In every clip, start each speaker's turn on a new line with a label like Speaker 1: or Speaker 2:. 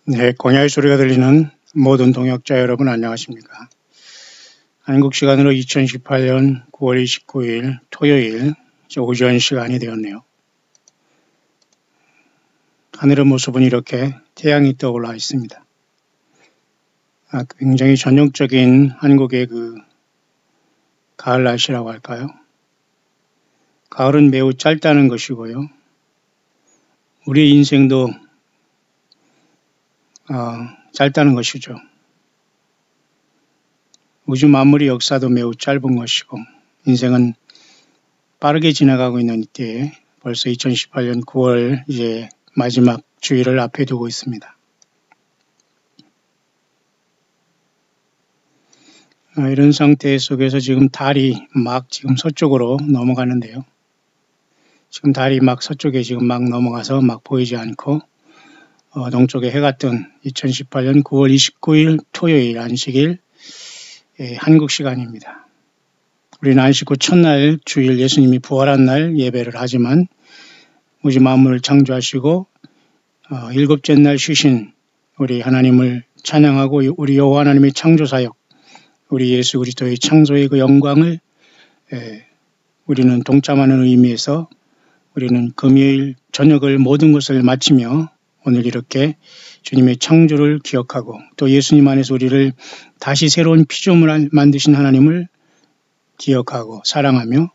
Speaker 1: 네, 공야의 소리가 들리는 모든 동역자 여러분 안녕하십니까. 한국 시간으로 2018년 9월 29일 토요일 오전 시간이 되었네요. 하늘의 모습은 이렇게 태양이 떠올라 있습니다. 굉장히 전형적인 한국의 가을 날씨라고 할까요? 가을은 매우 짧다는 것이고요. 우리의 인생도 짧다는 것이죠. 우주 만물의 역사도 매우 짧은 것이고 인생은 빠르게 지나가고 있는 이때에 벌써 2018년 9월 이제 마지막 주일을 앞에 두고 있습니다. 이런 상태 속에서 지금 달이 막 지금 서쪽으로 넘어가는데요. 지금 달이 막 서쪽에 지금 막 넘어가서 막 보이지 않고 동쪽에 해가 뜬 2018년 9월 29일 토요일 안식일 한국 시간입니다. 우리는 안식 후 첫날 주일 예수님이 부활한 날 예배를 하지만 우주 만물을 창조하시고 일곱째 날 쉬신 우리 하나님을 찬양하고 우리 여호와 하나님의 창조사역 우리 예수 그리스도의 창조의 그 영광을 우리는 동참하는 의미에서 우리는 금요일 저녁을 모든 것을 마치며 오늘 이렇게 주님의 창조를 기억하고 또 예수님 안에서 우리를 다시 새로운 피조물을 만드신 하나님을 기억하고 사랑하며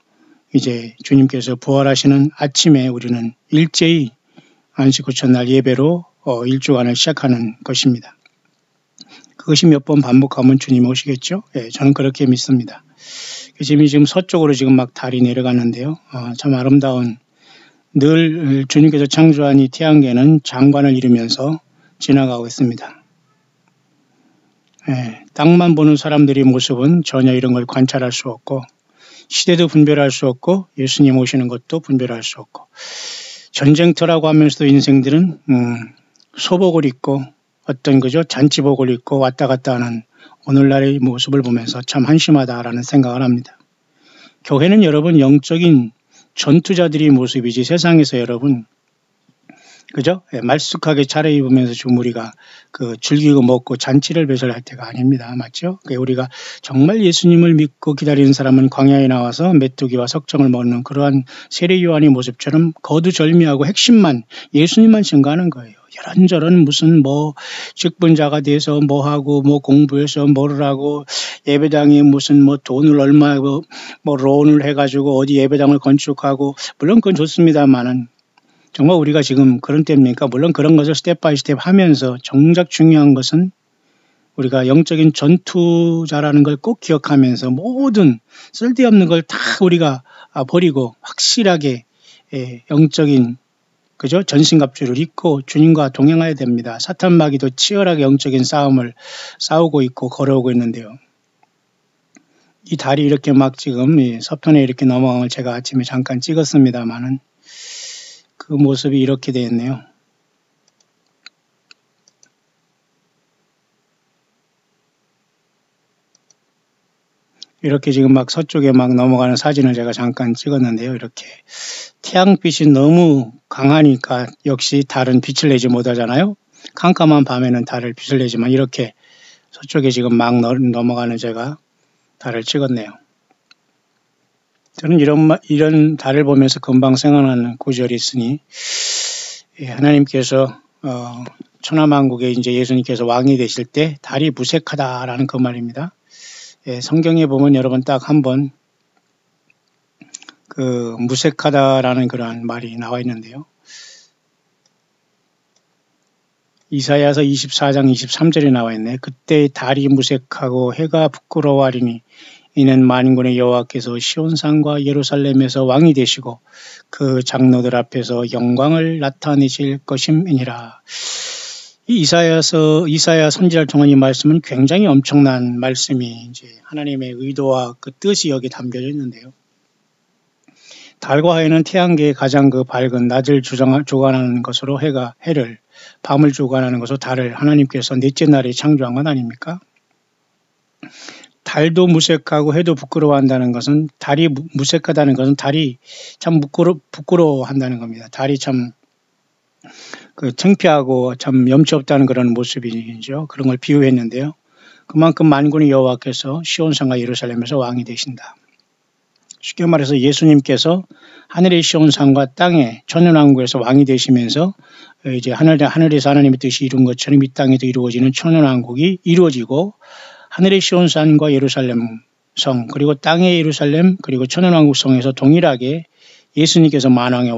Speaker 1: 이제 주님께서 부활하시는 아침에 우리는 일제히 안식 후 첫날 예배로 일주간을 시작하는 것입니다. 그것이 몇 번 반복하면 주님 오시겠죠? 저는 그렇게 믿습니다. 지금 서쪽으로 지금 막 달이 내려가는데요. 참 아름다운 늘 주님께서 창조한 이 태양계는 장관을 이루면서 지나가고 있습니다. 땅만 보는 사람들의 모습은 전혀 이런 걸 관찰할 수 없고 시대도 분별할 수 없고 예수님 오시는 것도 분별할 수 없고 전쟁터라고 하면서도 인생들은 소복을 입고 어떤 잔치복을 입고 왔다 갔다 하는 오늘날의 모습을 보면서 참 한심하다라는 생각을 합니다. 교회는 여러분 영적인 전투자들의 모습이지 세상에서 여러분 말쑥하게 차려입으면서 지금 우리가 즐기고 먹고 잔치를 배설할 때가 아닙니다. 맞죠? 우리가 정말 예수님을 믿고 기다리는 사람은 광야에 나와서 메뚜기와 석정을 먹는 그러한 세례 요한의 모습처럼 거두절미하고 핵심만 예수님만 증거하는 거예요. 이런저런 무슨 직분자가 돼서 하고 공부해서 뭐를 하고 예배당에 무슨 돈을 얼마 론을 해가지고 어디 예배당을 건축하고 물론 그건 좋습니다만은 정말 우리가 지금 그런 때입니까? 물론 그런 것을 스텝 바이 스텝 하면서 정작 중요한 것은 우리가 영적인 전투자라는 걸 꼭 기억하면서 모든 쓸데없는 걸 다 우리가 버리고 확실하게 영적인 전신갑주를 입고 주님과 동행해야 됩니다. 사탄 마귀도 치열하게 영적인 싸움을 싸우고 있고 걸어오고 있는데요. 이 달이 이렇게 막 지금 서편에 이렇게 넘어간 걸 제가 아침에 잠깐 찍었습니다만은 그 모습이 이렇게 되었네요. 이렇게 지금 막 서쪽에 막 넘어가는 사진을 제가 잠깐 찍었는데요. 이렇게 태양빛이 너무 강하니까 역시 달은 빛을 내지 못하잖아요. 캄캄한 밤에는 달을 빛을 내지만 이렇게 서쪽에 지금 막 넘어가는 제가 달을 찍었네요. 저는 이런 달을 보면서 금방 생각나는 구절이 있으니 하나님께서 천하만국에 이제 예수님께서 왕이 되실 때 달이 무색하다라는 그 말입니다. 성경에 보면 여러분 딱 한 번 무색하다라는 그러한 말이 나와 있는데요. 이사야서 24장 23절에 나와 있네. 그때 달이 무색하고 해가 부끄러워하리니 이는 만군의 여호와께서 시온산과 예루살렘에서 왕이 되시고 그 장로들 앞에서 영광을 나타내실 것임이니라. 이 이사야 선지자를 통한 이 말씀은 굉장히 엄청난 말씀이 이제 하나님의 의도와 그 뜻이 여기 담겨져 있는데요. 달과 해는 태양계의 가장 밝은 낮을 주관하는 것으로 해를 밤을 주관하는 것으로 달을 하나님께서 넷째 날에 창조한 것 아닙니까? 달도 무색하고 해도 부끄러워한다는 것은 달이 무색하다는 것은 달이 참 부끄러워한다는 겁니다. 달이 참 창피하고 참 염치 없다는 그런 모습이죠. 그런 걸 비유했는데요. 그만큼 만군의 여호와께서 시온산과 예루살렘에서 왕이 되신다. 쉽게 말해서 예수님께서 하늘의 시온산과 땅의 천년왕국에서 왕이 되시면서 이제 하늘에서 하나님의 뜻이 이룬 것처럼 이 땅에도 이루어지는 천년왕국이 이루어지고 하늘의 시온산과 예루살렘 성 그리고 땅의 예루살렘 그리고 천년왕국 성에서 동일하게 예수님께서 만왕의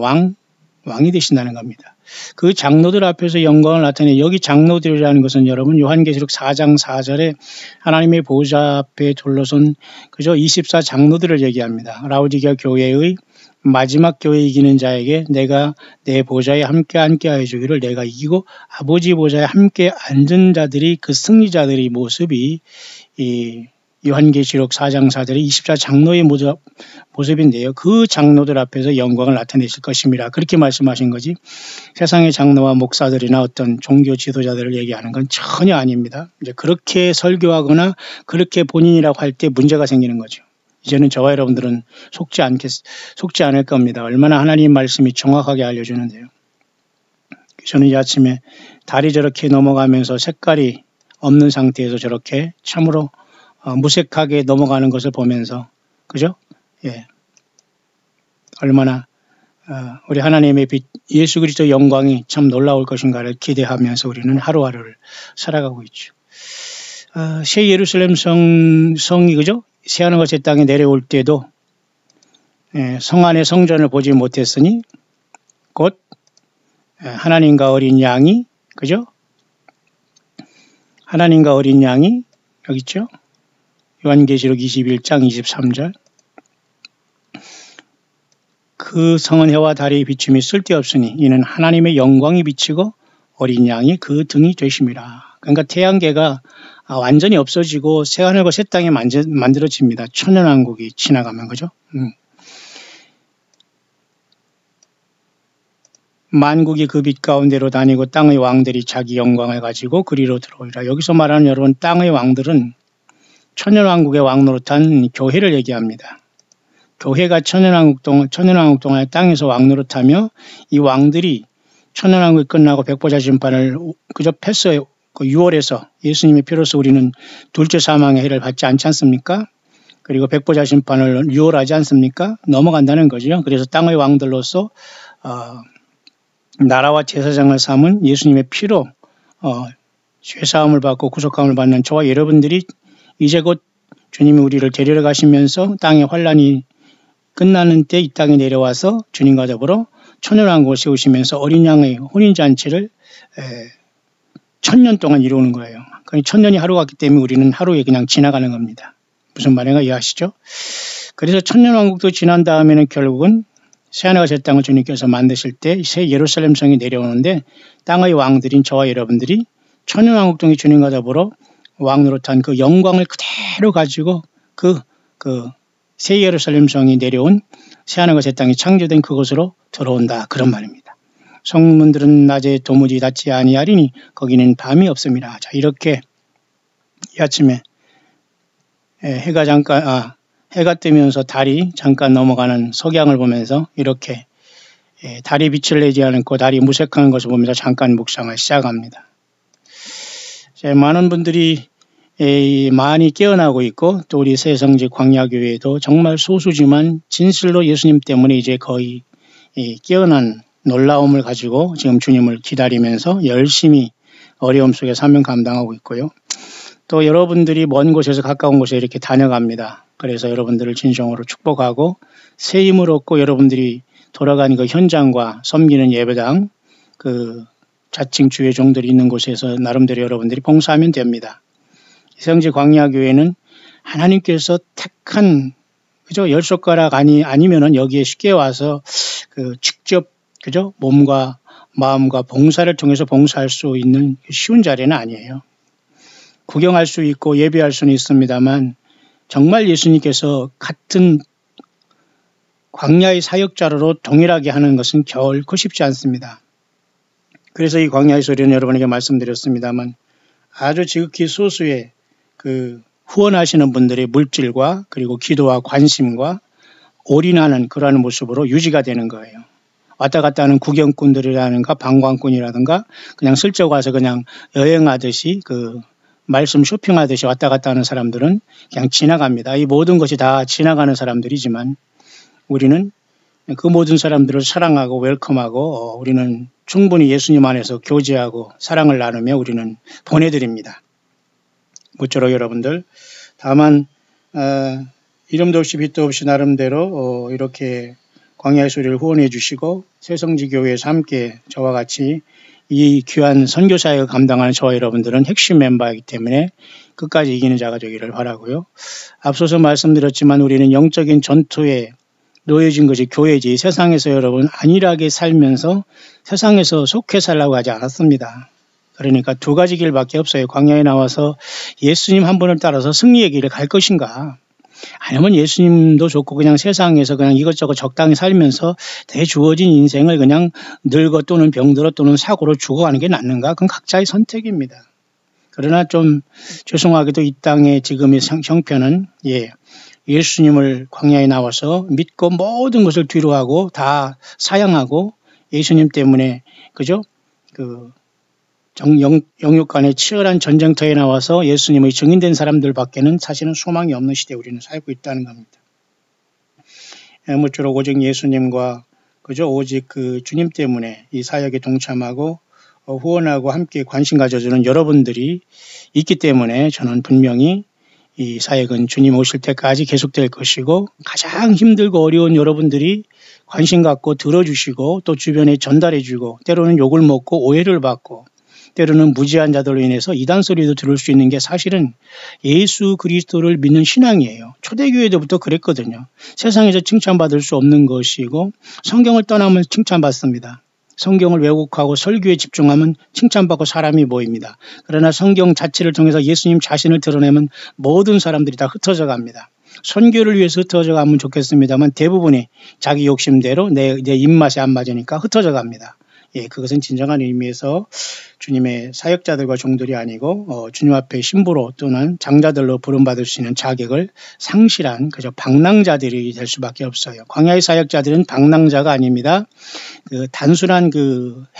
Speaker 1: 왕이 되신다는 겁니다. 그 장로들 앞에서 영광을 나타내 여기 장로들이라는 것은 여러분 요한계시록 4장 4절에 하나님의 보좌 앞에 둘러선 그저 24 장로들을 얘기합니다. 라오디게아 교회의 마지막 교회 이기는 자에게 내가 내 보좌에 함께하여 주기를 내가 이기고 아버지 보좌에 함께 앉은 자들이 그 승리자들의 모습이 이 요한계시록 4장 4절의 24 장로의 모습인데요. 그 장로들 앞에서 영광을 나타내실 것입니다. 그렇게 말씀하신 거지 세상의 장로와 목사들이나 어떤 종교 지도자들을 얘기하는 건 전혀 아닙니다. 이제 그렇게 설교하거나 그렇게 본인이라고 할 때 문제가 생기는 거죠. 이제는 저와 여러분들은 속지 않을 겁니다. 얼마나 하나님 말씀이 정확하게 알려주는데요. 저는 이 아침에 달이 저렇게 넘어가면서 색깔이 없는 상태에서 저렇게 참으로 무색하게 넘어가는 것을 보면서 그죠? 예. 얼마나 우리 하나님의 빛 예수 그리스도 영광이 참 놀라울 것인가를 기대하면서 우리는 하루하루를 살아가고 있죠. 새 예루살렘 성이 그죠? 새하늘과 새 땅에 내려올 때도 성 안의 성전을 보지 못했으니 곧 하나님과 어린 양이 그죠? 하나님과 어린 양이 여기 있죠? 요한계시록 21장 23절 그 성은 해와 달의 비춤이 쓸데없으니 이는 하나님의 영광이 비치고 어린 양이 그 등이 되심이라. 그러니까 태양계가 완전히 없어지고 새하늘과 새 땅이 만들어집니다. 천년왕국이 지나가면 그죠? 만국이 그 빛 가운데로 다니고 땅의 왕들이 자기 영광을 가지고 그리로 들어오리라. 여기서 말하는 여러분 땅의 왕들은 천년왕국의 왕 노릇한 교회를 얘기합니다. 교회가 천년왕국 동안에 땅에서 왕 노릇하며 이 왕들이 천년왕국이 끝나고 백보자 심판을 그저 패스에 6월에서 예수님의 피로서 우리는 둘째 사망의 해를 받지 않지 않습니까? 그리고 백보자 심판을 6월하지 않습니까? 넘어간다는 거죠. 그래서 땅의 왕들로서 나라와 제사장을 삼은 예수님의 피로 죄사함을 받고 구속함을 받는 저와 여러분들이 이제 곧 주님이 우리를 데리러 가시면서 땅의 환란이 끝나는 때 이 땅에 내려와서 주님과 더불어 천년왕국을 세우시면서 어린 양의 혼인잔치를 1000년 동안 이루는 거예요. 그러니까 1000년이 하루 같기 때문에 우리는 하루에 그냥 지나가는 겁니다. 무슨 말인가 이해하시죠? 그래서 천년왕국도 지난 다음에는 결국은 새하늘과 새 땅을 주님께서 만드실 때 새 예루살렘 성이 내려오는데 땅의 왕들인 저와 여러분들이 천년왕국 동의 주님과 더불어 왕 노릇한 그 영광을 그대로 가지고 그 새 예루살렘 성이 내려온 새하늘과 새 땅이 창조된 그곳으로 들어온다. 그런 말입니다. 성문들은 낮에 도무지 닫지 아니하리니 거기는 밤이 없습니다. 자, 이렇게 이 아침에 해가 뜨면서 달이 잠깐 넘어가는 석양을 보면서 이렇게 달이 빛을 내지 않고 달이 무색한 것을 보면서 잠깐 묵상을 시작합니다. 많은 분들이 많이 깨어나고 있고 또 우리 새성지 광야교회도 정말 소수지만 진실로 예수님 때문에 이제 거의 깨어난 놀라움을 가지고 지금 주님을 기다리면서 열심히 어려움 속에 사명 감당하고 있고요. 또 여러분들이 먼 곳에서 가까운 곳에 이렇게 다녀갑니다. 그래서 여러분들을 진정으로 축복하고 새 힘을 얻고 여러분들이 돌아가는 그 현장과 섬기는 예배당 그 자칭 주의 종들이 있는 곳에서 나름대로 여러분들이 봉사하면 됩니다. 새성지 광야교회는 하나님께서 택한 그죠? 10손가락 아니면은 여기에 쉽게 와서 직접 그죠? 몸과 마음과 봉사를 통해서 봉사할 수 있는 쉬운 자리는 아니에요. 구경할 수 있고 예배할 수는 있습니다만 정말 예수님께서 같은 광야의 사역자로 동일하게 하는 것은 결코 쉽지 않습니다. 그래서 이 광야의 소리는 여러분에게 말씀드렸습니다만 아주 지극히 소수의 후원하시는 분들의 물질과 그리고 기도와 관심과 올인하는 그러한 모습으로 유지가 되는 거예요. 왔다 갔다 하는 구경꾼들이라든가 관광꾼이라든가 그냥 슬쩍 와서 그냥 여행하듯이 그 말씀 쇼핑하듯이 왔다 갔다 하는 사람들은 그냥 지나갑니다. 이 모든 것이 다 지나가는 사람들이지만 우리는 그 모든 사람들을 사랑하고 웰컴하고 우리는 충분히 예수님 안에서 교제하고 사랑을 나누며 우리는 보내드립니다. 모쪼록 여러분들 다만 이름도 없이 빛도 없이 나름대로 이렇게 광야의 소리를 후원해 주시고 새성지교회에서 함께 저와 같이 이 귀한 선교사역을 감당하는 저와 여러분들은 핵심 멤버이기 때문에 끝까지 이기는 자가 되기를 바라고요. 앞서서 말씀드렸지만 우리는 영적인 전투에 놓여진 것이 교회지 세상에서 여러분 안일하게 살면서 세상에서 속해 살라고 하지 않았습니다. 그러니까 두 가지 길밖에 없어요. 광야에 나와서 예수님 한 분을 따라서 승리의 길을 갈 것인가, 아니면 예수님도 좋고 그냥 세상에서 그냥 이것저것 적당히 살면서 대주어진 인생을 그냥 늙어 또는 병들어 또는 사고로 죽어가는 게 낫는가? 그건 각자의 선택입니다. 그러나 좀 죄송하게도 이 땅의 지금의 형편은 예수님을 광야에 나와서 믿고 모든 것을 뒤로하고 다 사양하고 예수님 때문에 그죠? 영육 간의 치열한 전쟁터에 나와서 예수님의 증인된 사람들밖에는 사실은 소망이 없는 시대에 우리는 살고 있다는 겁니다. 모쪼록 오직 예수님과 그죠? 오직 그 주님 때문에 이 사역에 동참하고 후원하고 함께 관심 가져주는 여러분들이 있기 때문에 저는 분명히 이 사역은 주님 오실 때까지 계속될 것이고 가장 힘들고 어려운 여러분들이 관심 갖고 들어주시고 또 주변에 전달해주고 때로는 욕을 먹고 오해를 받고 때로는 무지한 자들로 인해서 이단 소리도 들을 수 있는 게 사실은 예수 그리스도를 믿는 신앙이에요. 초대교회 때부터 그랬거든요. 세상에서 칭찬받을 수 없는 것이고 성경을 떠나면 칭찬받습니다. 성경을 왜곡하고 설교에 집중하면 칭찬받고 사람이 모입니다. 그러나 성경 자체를 통해서 예수님 자신을 드러내면 모든 사람들이 다 흩어져 갑니다. 선교를 위해서 흩어져 가면 좋겠습니다만 대부분이 자기 욕심대로 내 입맛에 안 맞으니까 흩어져 갑니다. 그것은 진정한 의미에서 주님의 사역자들과 종들이 아니고 주님 앞에 신부로 또는 장자들로 부름받을 수 있는 자격을 상실한 그저 방랑자들이 될 수밖에 없어요. 광야의 사역자들은 방랑자가 아닙니다. 단순한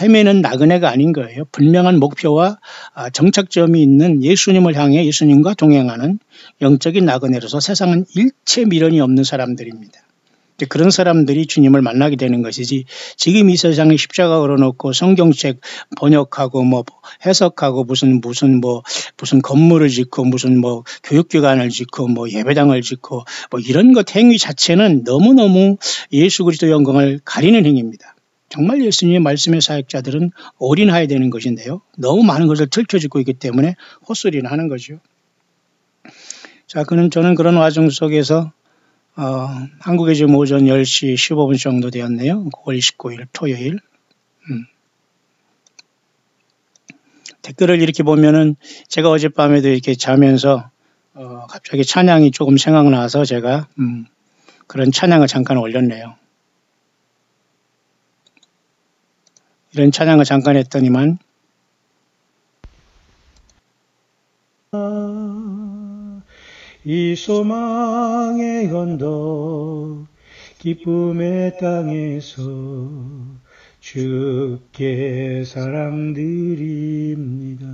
Speaker 1: 헤매는 나그네가 아닌 거예요. 분명한 목표와 정착점이 있는 예수님을 향해 예수님과 동행하는 영적인 나그네로서 세상은 일체 미련이 없는 사람들입니다. 그런 사람들이 주님을 만나게 되는 것이지 지금 이 세상에 십자가 걸어놓고 성경책 번역하고 해석하고 무슨 건물을 짓고 무슨 교육기관을 짓고 예배당을 짓고 이런 것 행위 자체는 너무너무 예수 그리스도 영광을 가리는 행위입니다. 정말 예수님의 말씀의 사역자들은 올인해야 되는 것인데요. 너무 많은 것을 들켜짓고 있기 때문에 헛소리는 하는 거죠. 자, 저는 그런 와중 속에서 한국에 지금 오전 10시 15분 정도 되었네요. 9월 29일 토요일. 댓글을 이렇게 보면은 제가 어젯밤에도 이렇게 자면서 갑자기 찬양이 조금 생각나서 제가 그런 찬양을 잠깐 올렸네요. 이런 찬양을 잠깐 했더니만 이 소망의 언덕 기쁨의 땅에서 주께 사랑드립니다.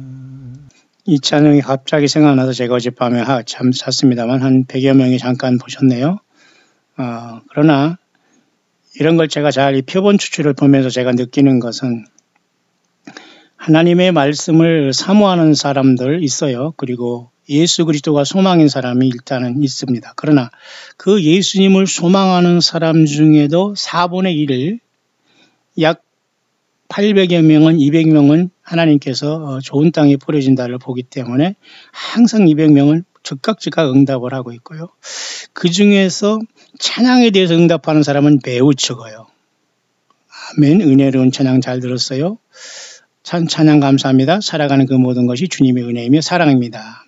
Speaker 1: 이 찬양이 갑자기 생각나서 제가 어젯밤에 잠 잤습니다만 한 100여 명이 잠깐 보셨네요. 그러나 이런 걸 제가 잘 이 표본 추출을 보면서 제가 느끼는 것은 하나님의 말씀을 사모하는 사람들 있어요. 그리고 예수 그리스도가 소망인 사람이 일단은 있습니다. 그러나 그 예수님을 소망하는 사람 중에도 4분의 1을 약 800여 명은 200명은 하나님께서 좋은 땅에 뿌려진다를 보기 때문에 항상 200명은 즉각 응답을 하고 있고요. 그 중에서 찬양에 대해서 응답하는 사람은 매우 적어요. 아멘. 은혜로운 찬양 잘 들었어요. 찬양 감사합니다. 살아가는 그 모든 것이 주님의 은혜이며 사랑입니다.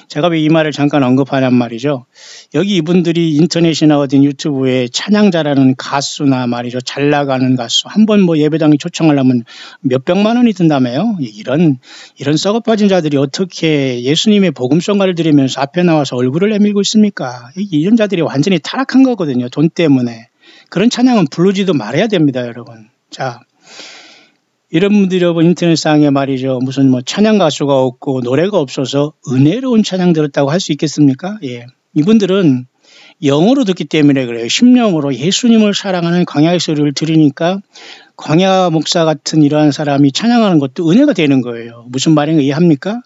Speaker 1: 제가 왜 이 말을 잠깐 언급하냔 말이죠. 여기 이분들이 인터넷이나 어딘 유튜브에 찬양자라는 가수나 말이죠. 잘 나가는 가수. 한번 예배당에 초청하려면 몇백만 원이 든다며요. 이런 썩어빠진 자들이 어떻게 예수님의 복음성가를 들으면서 앞에 나와서 얼굴을 내밀고 있습니까? 이런 자들이 완전히 타락한 거거든요. 돈 때문에. 그런 찬양은 부르지도 말아야 됩니다, 여러분. 자, 여러분들이 인터넷상에 말이죠. 무슨 뭐 찬양 가수가 없고 노래가 없어서 은혜로운 찬양 들었다고 할 수 있겠습니까? 예. 이분들은 영어로 듣기 때문에 그래요. 심령으로 예수님을 사랑하는 광야의 소리를 들으니까 광야 목사 같은 이러한 사람이 찬양하는 것도 은혜가 되는 거예요. 무슨 말인가 이해합니까?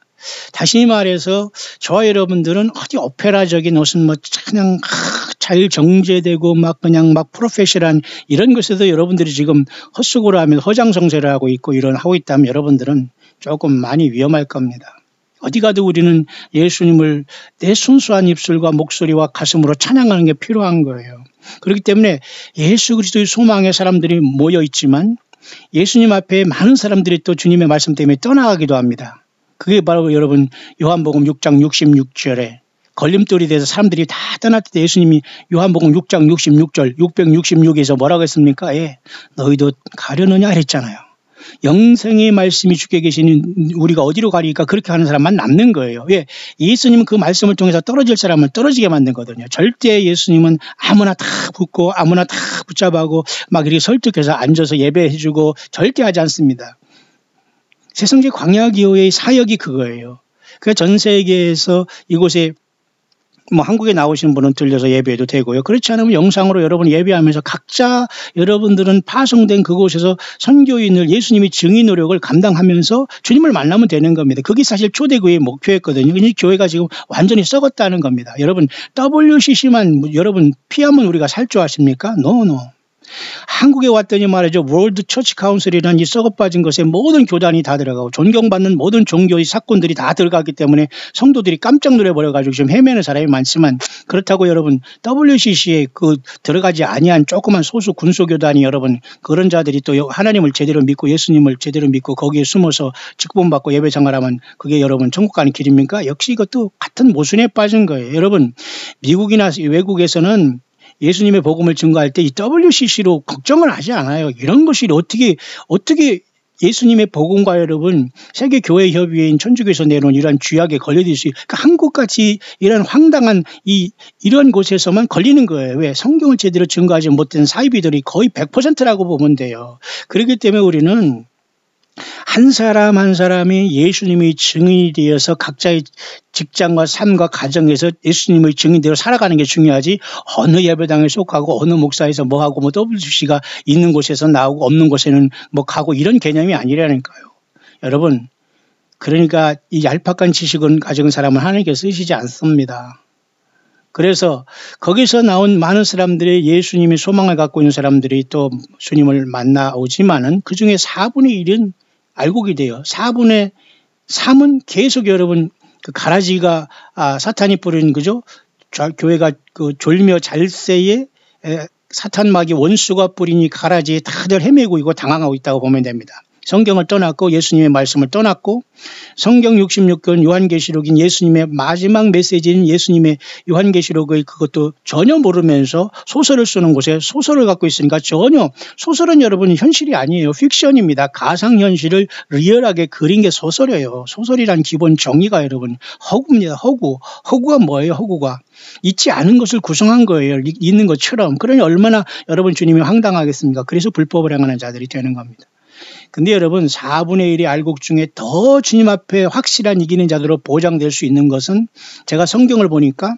Speaker 1: 다시 말해서 저와 여러분들은 어디 오페라적인 무슨 뭐 찬양 잘 정제되고 막 그냥 막 프로페셔널한 이런 것에도 여러분들이 지금 헛수고를 하면 허장성세를 하고 있고 하고 있다면 여러분들은 조금 많이 위험할 겁니다. 어디 가도 우리는 예수님을 내 순수한 입술과 목소리와 가슴으로 찬양하는 게 필요한 거예요. 그렇기 때문에 예수 그리스도의 소망의 사람들이 모여 있지만 예수님 앞에 많은 사람들이 또 주님의 말씀 때문에 떠나가기도 합니다. 그게 바로 여러분 요한복음 6장 66절에 걸림돌이 돼서 사람들이 다 떠날 때 예수님이 요한복음 6장 66절 666에서 뭐라고 했습니까? 예, 너희도 가려느냐 그랬잖아요. 영생의 말씀이 주께 계시는 우리가 어디로 가리니까 그렇게 하는 사람만 남는 거예요. 왜? 예수님은 그 말씀을 통해서 떨어질 사람을 떨어지게 만들거든요. 절대 예수님은 아무나 다 붙고 아무나 다 붙잡아고 막 이렇게 설득해서 앉아서 예배해주고 절대 하지 않습니다. 새성지 광야교회의 사역이 그거예요. 그 전 세계에서 이곳에 뭐 한국에 나오시는 분은 들려서 예배해도 되고요. 그렇지 않으면 영상으로 여러분 예배하면서 각자 여러분들은 파송된 그곳에서 선교인을 예수님이 증인 노력을 감당하면서 주님을 만나면 되는 겁니다. 그게 사실 초대교회의 목표였거든요. 이 교회가 지금 완전히 썩었다는 겁니다. 여러분 WCC만 여러분 피하면 우리가 살 줄 아십니까? No. 한국에 왔더니 말이죠. 월드 처치 카운슬이라는 이 썩어빠진 것에 모든 교단이 다 들어가고 존경받는 모든 종교의 사건들이 다 들어가기 때문에 성도들이 깜짝 놀라버려가지고 지금 헤매는 사람이 많지만 그렇다고 여러분 WCC에 그 들어가지 아니한 조그만 소수 군소교단이 여러분 그런 자들이 또 하나님을 제대로 믿고 예수님을 제대로 믿고 거기에 숨어서 직분받고 예배 생활하면 그게 여러분 천국 가는 길입니까? 역시 이것도 같은 모순에 빠진 거예요. 여러분 미국이나 외국에서는 예수님의 복음을 증거할 때 이 WCC로 걱정을 하지 않아요. 이런 것이 어떻게 예수님의 복음과 여러분 세계교회협의회인 천주교에서 내놓은 이러한 쥐약에 걸려들 수 그러니까 한국같이 이런 황당한 이런 곳에서만 걸리는 거예요. 왜? 성경을 제대로 증거하지 못한 사이비들이 거의 100%라고 보면 돼요. 그렇기 때문에 우리는 한 사람 한 사람이 예수님의 증인이 되어서 각자의 직장과 삶과 가정에서 예수님의 증인대로 살아가는 게 중요하지 어느 예배당에 속하고 어느 목사에서 뭐하고 뭐 WCC가 있는 곳에서 나오고 없는 곳에는 뭐 가고 이런 개념이 아니라니까요. 여러분 그러니까 이 얄팍한 지식은 가진 사람은 하나님께 쓰시지 않습니다. 그래서 거기서 나온 많은 사람들이 예수님의 소망을 갖고 있는 사람들이 또 주님을 만나오지만은 그중에 4분의 1은 알곡이 돼요. 4분의 3은 계속 여러분 그 가라지가 사탄이 뿌리는 그죠? 교회가 그 졸며 잘세에 사탄막이 원수가 뿌리니 가라지에 다들 헤매고 있고 당황하고 있다고 보면 됩니다. 성경을 떠났고 예수님의 말씀을 떠났고 성경 66권 요한계시록인 예수님의 마지막 메시지인 예수님의 요한계시록의 그것도 전혀 모르면서 소설을 쓰는 곳에 소설을 갖고 있으니까 전혀 소설은 여러분 현실이 아니에요. 픽션입니다. 가상현실을 리얼하게 그린 게 소설이에요. 소설이란 기본 정의가 여러분 허구입니다. 허구가 뭐예요? 허구가 있지 않은 것을 구성한 거예요. 있는 것처럼. 그러니 얼마나 여러분 주님이 황당하겠습니까? 그래서 불법을 행하는 자들이 되는 겁니다. 근데 여러분 4분의 1의 알곡 중에 더 주님 앞에 확실한 이기는 자들로 보장될 수 있는 것은 제가 성경을 보니까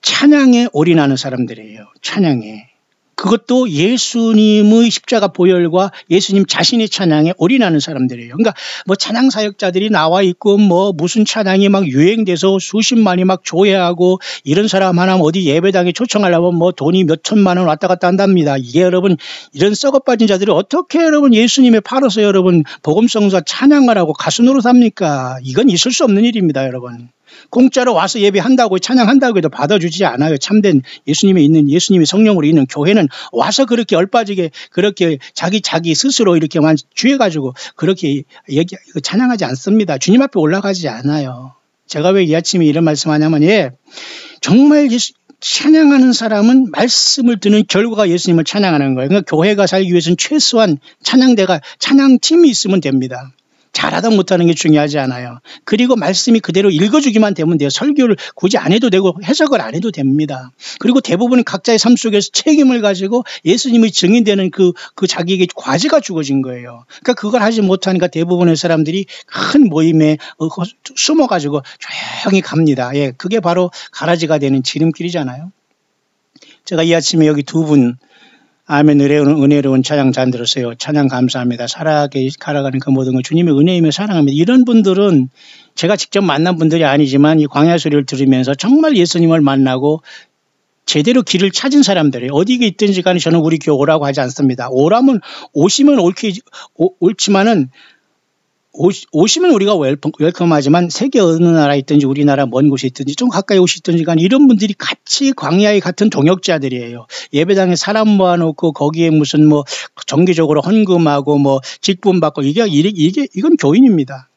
Speaker 1: 찬양에 올인하는 사람들이에요. 찬양에. 그것도 예수님의 십자가 보혈과 예수님 자신의 찬양에 올인하는 사람들이에요. 그러니까 뭐 찬양 사역자들이 나와 있고 뭐 무슨 찬양이 막 유행돼서 수십만이 막 조회하고 이런 사람 하나 어디 예배당에 초청하려면 뭐 돈이 몇 천만 원 왔다 갔다 한답니다. 이게 여러분 이런 썩어빠진 자들이 어떻게 여러분 예수님의 팔아서 여러분 복음성사 찬양하라고 가수 노릇합니까? 이건 있을 수 없는 일입니다, 여러분. 공짜로 와서 예배한다고 찬양한다고 해도 받아주지 않아요. 참된 예수님이 있는 예수님이 성령으로 있는 교회는 와서 그렇게 얼빠지게 그렇게 자기 스스로 이렇게만 취해가지고 그렇게 찬양하지 않습니다. 주님 앞에 올라가지 않아요. 제가 왜 이 아침에 이런 말씀하냐면 정말 찬양하는 사람은 말씀을 듣는 결과가 예수님을 찬양하는 거예요. 그러니까 교회가 살기 위해서는 최소한 찬양팀이 있으면 됩니다. 잘하다 못하는 게 중요하지 않아요. 그리고 말씀이 그대로 읽어주기만 되면 돼요. 설교를 굳이 안 해도 되고 해석을 안 해도 됩니다. 그리고 대부분 각자의 삶 속에서 책임을 가지고 예수님의 증인되는 그 자기에게 과제가 주어진 거예요. 그러니까 그걸 하지 못하니까 대부분의 사람들이 큰 모임에 숨어가지고 조용히 갑니다. 예, 그게 바로 가라지가 되는 지름길이잖아요. 제가 이 아침에 여기 두 분 아멘 은혜로운 찬양 잘 들었어요. 찬양 감사합니다. 살아가는 그 모든 걸 주님의 은혜이며 사랑합니다. 이런 분들은 제가 직접 만난 분들이 아니지만 이 광야 소리를 들으면서 정말 예수님을 만나고 제대로 길을 찾은 사람들이에요. 어디에 있든지 간에 저는 우리 교회 오라고 하지 않습니다. 오시면 옳지만은 오시면 우리가 웰컴하지만 세계 어느 나라에 있든지 우리나라 먼 곳에 있든지 좀 가까이 오시든지 간에 이런 분들이 같이 광야의 같은 동역자들이에요. 예배당에 사람 모아놓고 거기에 무슨 뭐 정기적으로 헌금하고 뭐 직분 받고 이건 교인입니다.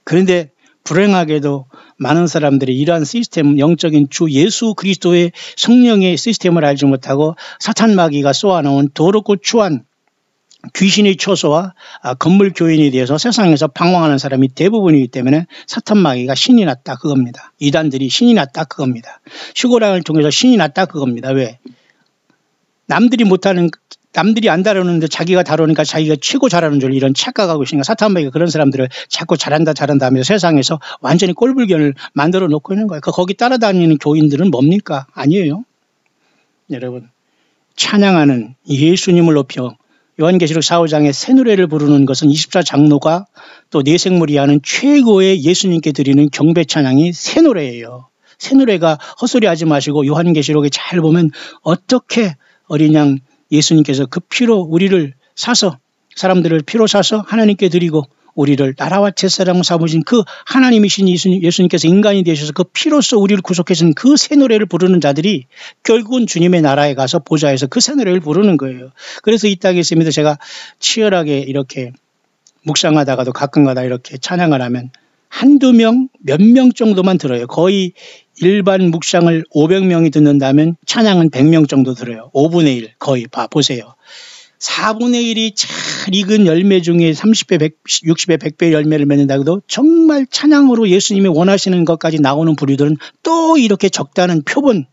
Speaker 1: 그런데 불행하게도 많은 사람들이 이러한 시스템, 영적인 주 예수 그리스도의 성령의 시스템을 알지 못하고 사탄 마귀가 쏘아놓은 더럽고 추한 귀신의 초소와 건물 교인에 대해서 세상에서 방황하는 사람이 대부분이기 때문에 사탄 마귀가 신이 났다 그겁니다. 이단들이 신이 났다 그겁니다. 휴거랑을 통해서 신이 났다 그겁니다. 왜? 남들이 안 다루는데 자기가 다루니까 자기가 최고 잘하는 줄 이런 착각하고 있으니까 사탄 마귀가 그런 사람들을 자꾸 잘한다 하면서 세상에서 완전히 꼴불견을 만들어 놓고 있는 거예요. 거기 따라다니는 교인들은 뭡니까? 아니에요. 여러분, 찬양하는 예수님을 높여 요한계시록 4~5장에 새 노래를 부르는 것은 24장로가 또 내생물이 하는 최고의 예수님께 드리는 경배 찬양이 새 노래예요. 새 노래가 헛소리 하지 마시고 요한계시록에 잘 보면 어떻게 어린 양 예수님께서 그 피로 우리를 사서 사람들을 피로 사서 하나님께 드리고 우리를 나라와 제사장으로 삼으신 그 하나님이신 예수님께서 인간이 되셔서 그 피로써 우리를 구속하신 그 새 노래를 부르는 자들이 결국은 주님의 나라에 가서 보좌에서 그 새 노래를 부르는 거예요. 그래서 이 땅에 있습니다. 제가 치열하게 이렇게 묵상하다가도 가끔가다 이렇게 찬양을 하면 한두 명, 몇 명 정도만 들어요. 거의 일반 묵상을 500명이 듣는다면 찬양은 100명 정도 들어요. 5분의 1 거의 보세요. 4분의 1이 잘 익은 열매 중에 30배, 60배, 100배 열매를 맺는다고 해도 정말 찬양으로 예수님이 원하시는 것까지 나오는 부류들은 또 이렇게 적다는 표본,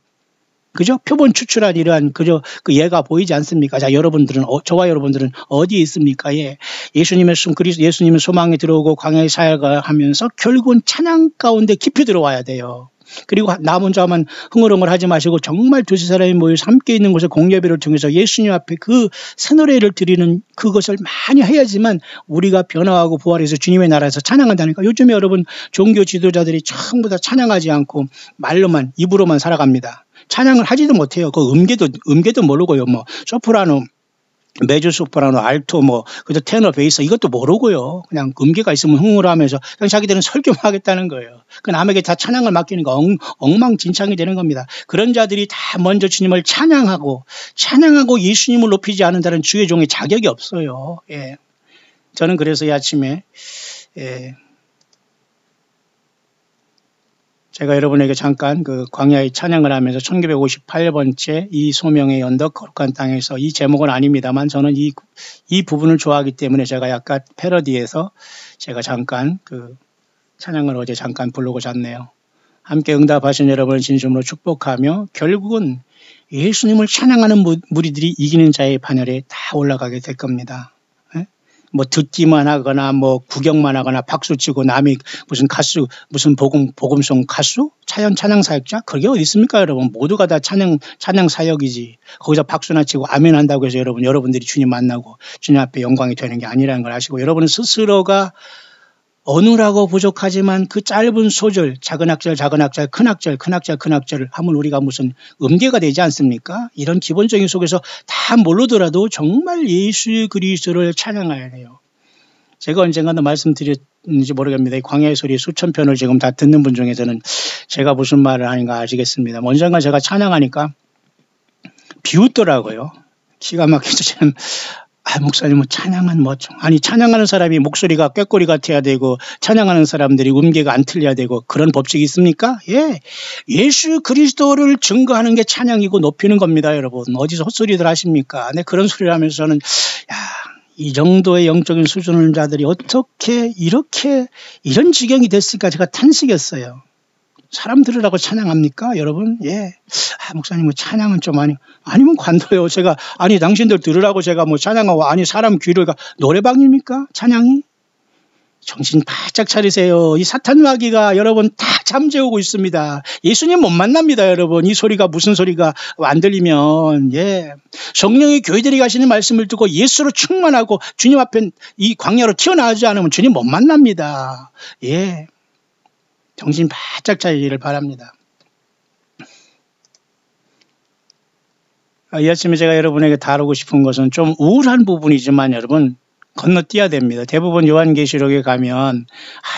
Speaker 1: 그죠? 표본 추출한 이러한 그저 그 예가 보이지 않습니까? 자, 여러분들은 저와 여러분들은 어디에 있습니까? 예, 예수님의 예수님의 소망에 들어오고 광야의 사역을 하면서 결국은 찬양 가운데 깊이 들어와야 돼요. 그리고 나 혼자만 흥얼흥얼 하지 마시고 정말 두세 사람이 모여서 함께 있는 곳에 공예배를 통해서 예수님 앞에 그 새 노래를 드리는 그것을 많이 해야지만 우리가 변화하고 부활해서 주님의 나라에서 찬양한다니까. 요즘에 여러분 종교 지도자들이 전부 다 찬양하지 않고 말로만 입으로만 살아갑니다. 찬양을 하지도 못해요. 그 음계도 모르고요. 뭐 소프라노, 메조 소프라노, 알토, 그저 테너, 베이스 이것도 모르고요. 그냥 음계가 있으면 흥얼하면서 그냥 자기들은 설교만 하겠다는 거예요. 그 남에게 다 찬양을 맡기니까 엉망진창이 되는 겁니다. 그런 자들이 다 먼저 주님을 찬양하고 예수님을 높이지 않는다는 주의 종의 자격이 없어요. 예. 저는 그래서 이 아침에 제가 여러분에게 잠깐 그 광야의 찬양을 하면서 1958번째 이 소명의 언덕 거룩한 땅에서 이 제목은 아닙니다만 저는 이 부분을 좋아하기 때문에 제가 약간 패러디해서 제가 잠깐 그 찬양을 어제 잠깐 부르고 잤네요. 함께 응답하신 여러분을 진심으로 축복하며 결국은 예수님을 찬양하는 무리들이 이기는 자의 반열에 다 올라가게 될 겁니다. 듣기만 하거나 구경만 하거나 박수치고 남이 무슨 가수 무슨 복음송 가수 찬양 사역자 그게 어디 있습니까? 여러분 모두가 다 찬양 사역이지. 거기서 박수나 치고 아멘 한다고 해서 여러분들이 주님 만나고 주님 앞에 영광이 되는 게 아니라는 걸 아시고 여러분 스스로가 어눌하고 부족하지만 그 짧은 소절 작은 악절 큰 악절을 하면 우리가 무슨 음계가 되지 않습니까? 이런 기본적인 속에서 다 모르더라도 정말 예수 그리스도를 찬양해야 해요. 제가 언젠가도 말씀드렸는지 모르겠습니다. 이 광야의 소리 수천 편을 지금 다 듣는 분 중에서는 제가 무슨 말을 하는가 아시겠습니다. 언젠가 제가 찬양하니까 비웃더라고요. 기가 막히죠. 저는 목사님은 찬양은 찬양하는 사람이 목소리가 꾀꼬리 같아야 되고 찬양하는 사람들이 음계가 안 틀려야 되고 그런 법칙이 있습니까? 예. 예수 그리스도를 증거하는 게 찬양이고 높이는 겁니다, 여러분. 어디서 헛소리들 하십니까? 네, 그런 소리를 하면서 저는 이 정도의 영적인 수준의 자들이 어떻게 이런 지경이 됐을까 제가 탄식했어요. 사람 들으라고 찬양합니까, 여러분? 예. 목사님, 뭐 찬양은 좀 아니면 관둬요. 당신들 들으라고 제가 뭐 찬양하고, 사람 귀를 노래방입니까? 찬양이? 정신 바짝 차리세요. 이 사탄 마귀가 여러분 다 잠재우고 있습니다. 예수님 못 만납니다, 여러분. 이 소리가 무슨 소리가 안 들리면. 예. 성령이 교회들이 가시는 말씀을 듣고 예수로 충만하고 주님 앞에 이 광야로 튀어나오지 않으면 주님 못 만납니다. 예. 정신 바짝 차리기를 바랍니다. 이 아침에 제가 여러분에게 다루고 싶은 것은 좀 우울한 부분이지만 여러분 건너뛰어야 됩니다. 대부분 요한계시록에 가면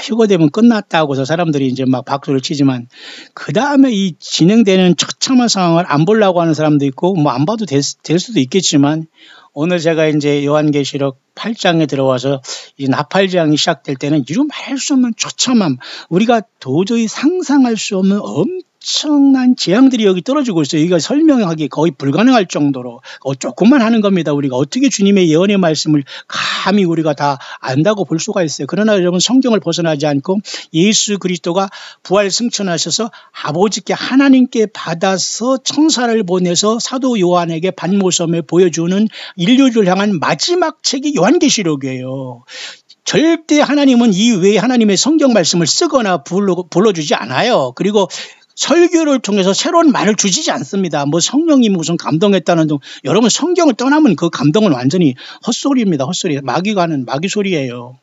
Speaker 1: 휴거되면 끝났다고서 사람들이 이제 막 박수를 치지만 그 다음에 이 진행되는 처참한 상황을 안 보려고 하는 사람도 있고 뭐 안 봐도 될 수도 있겠지만 오늘 제가 이제 요한계시록 8장에 들어와서 이 나팔장이 시작될 때는 이루 말할 수 없는 처참함, 우리가 도저히 상상할 수 없는 엄청난 재앙들이 여기 떨어지고 있어요. 이거 설명하기 거의 불가능할 정도로 조금만 하는 겁니다. 우리가 어떻게 주님의 예언의 말씀을 감히 우리가 다 안다고 볼 수가 있어요. 그러나 여러분 성경을 벗어나지 않고 예수 그리스도가 부활 승천하셔서 아버지께 하나님께 받아서 천사를 보내서 사도 요한에게 반모섬에 보여주는 인류를 향한 마지막 책이 요한계시록이에요. 절대 하나님은 이 외에 하나님의 성경 말씀을 쓰거나 불러주지 않아요. 그리고 설교를 통해서 새로운 말을 주시지 않습니다. 뭐 성령이 무슨 감동했다는 등 여러분 성경을 떠나면 그 감동은 완전히 헛소리입니다. 헛소리. 마귀가 하는 마귀 소리예요.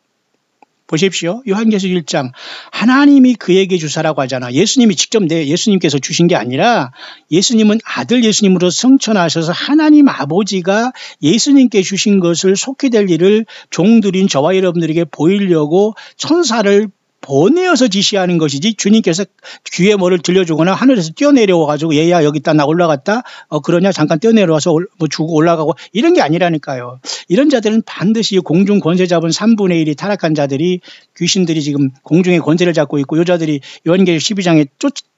Speaker 1: 보십시오. 요한계시록 1장 하나님이 그에게 주사라고 하잖아. 예수님이 직접 예수님께서 주신 게 아니라 예수님은 아들 예수님으로 승천하셔서 하나님 아버지가 예수님께 주신 것을 속히 될 일을 종들인 저와 여러분들에게 보이려고 천사를 보내어서 지시하는 것이지 주님께서 귀에 뭐를 들려주거나 하늘에서 뛰어내려와가지고 얘야 여기 있다 나 올라갔다 그러냐 잠깐 뛰어내려와서 뭐 주고 올라가고 이런 게 아니라니까요. 이런 자들은 반드시 공중 권세 잡은 3분의 1이 타락한 자들이 귀신들이 지금 공중의 권세를 잡고 있고 여자들이 요한계시록 12장에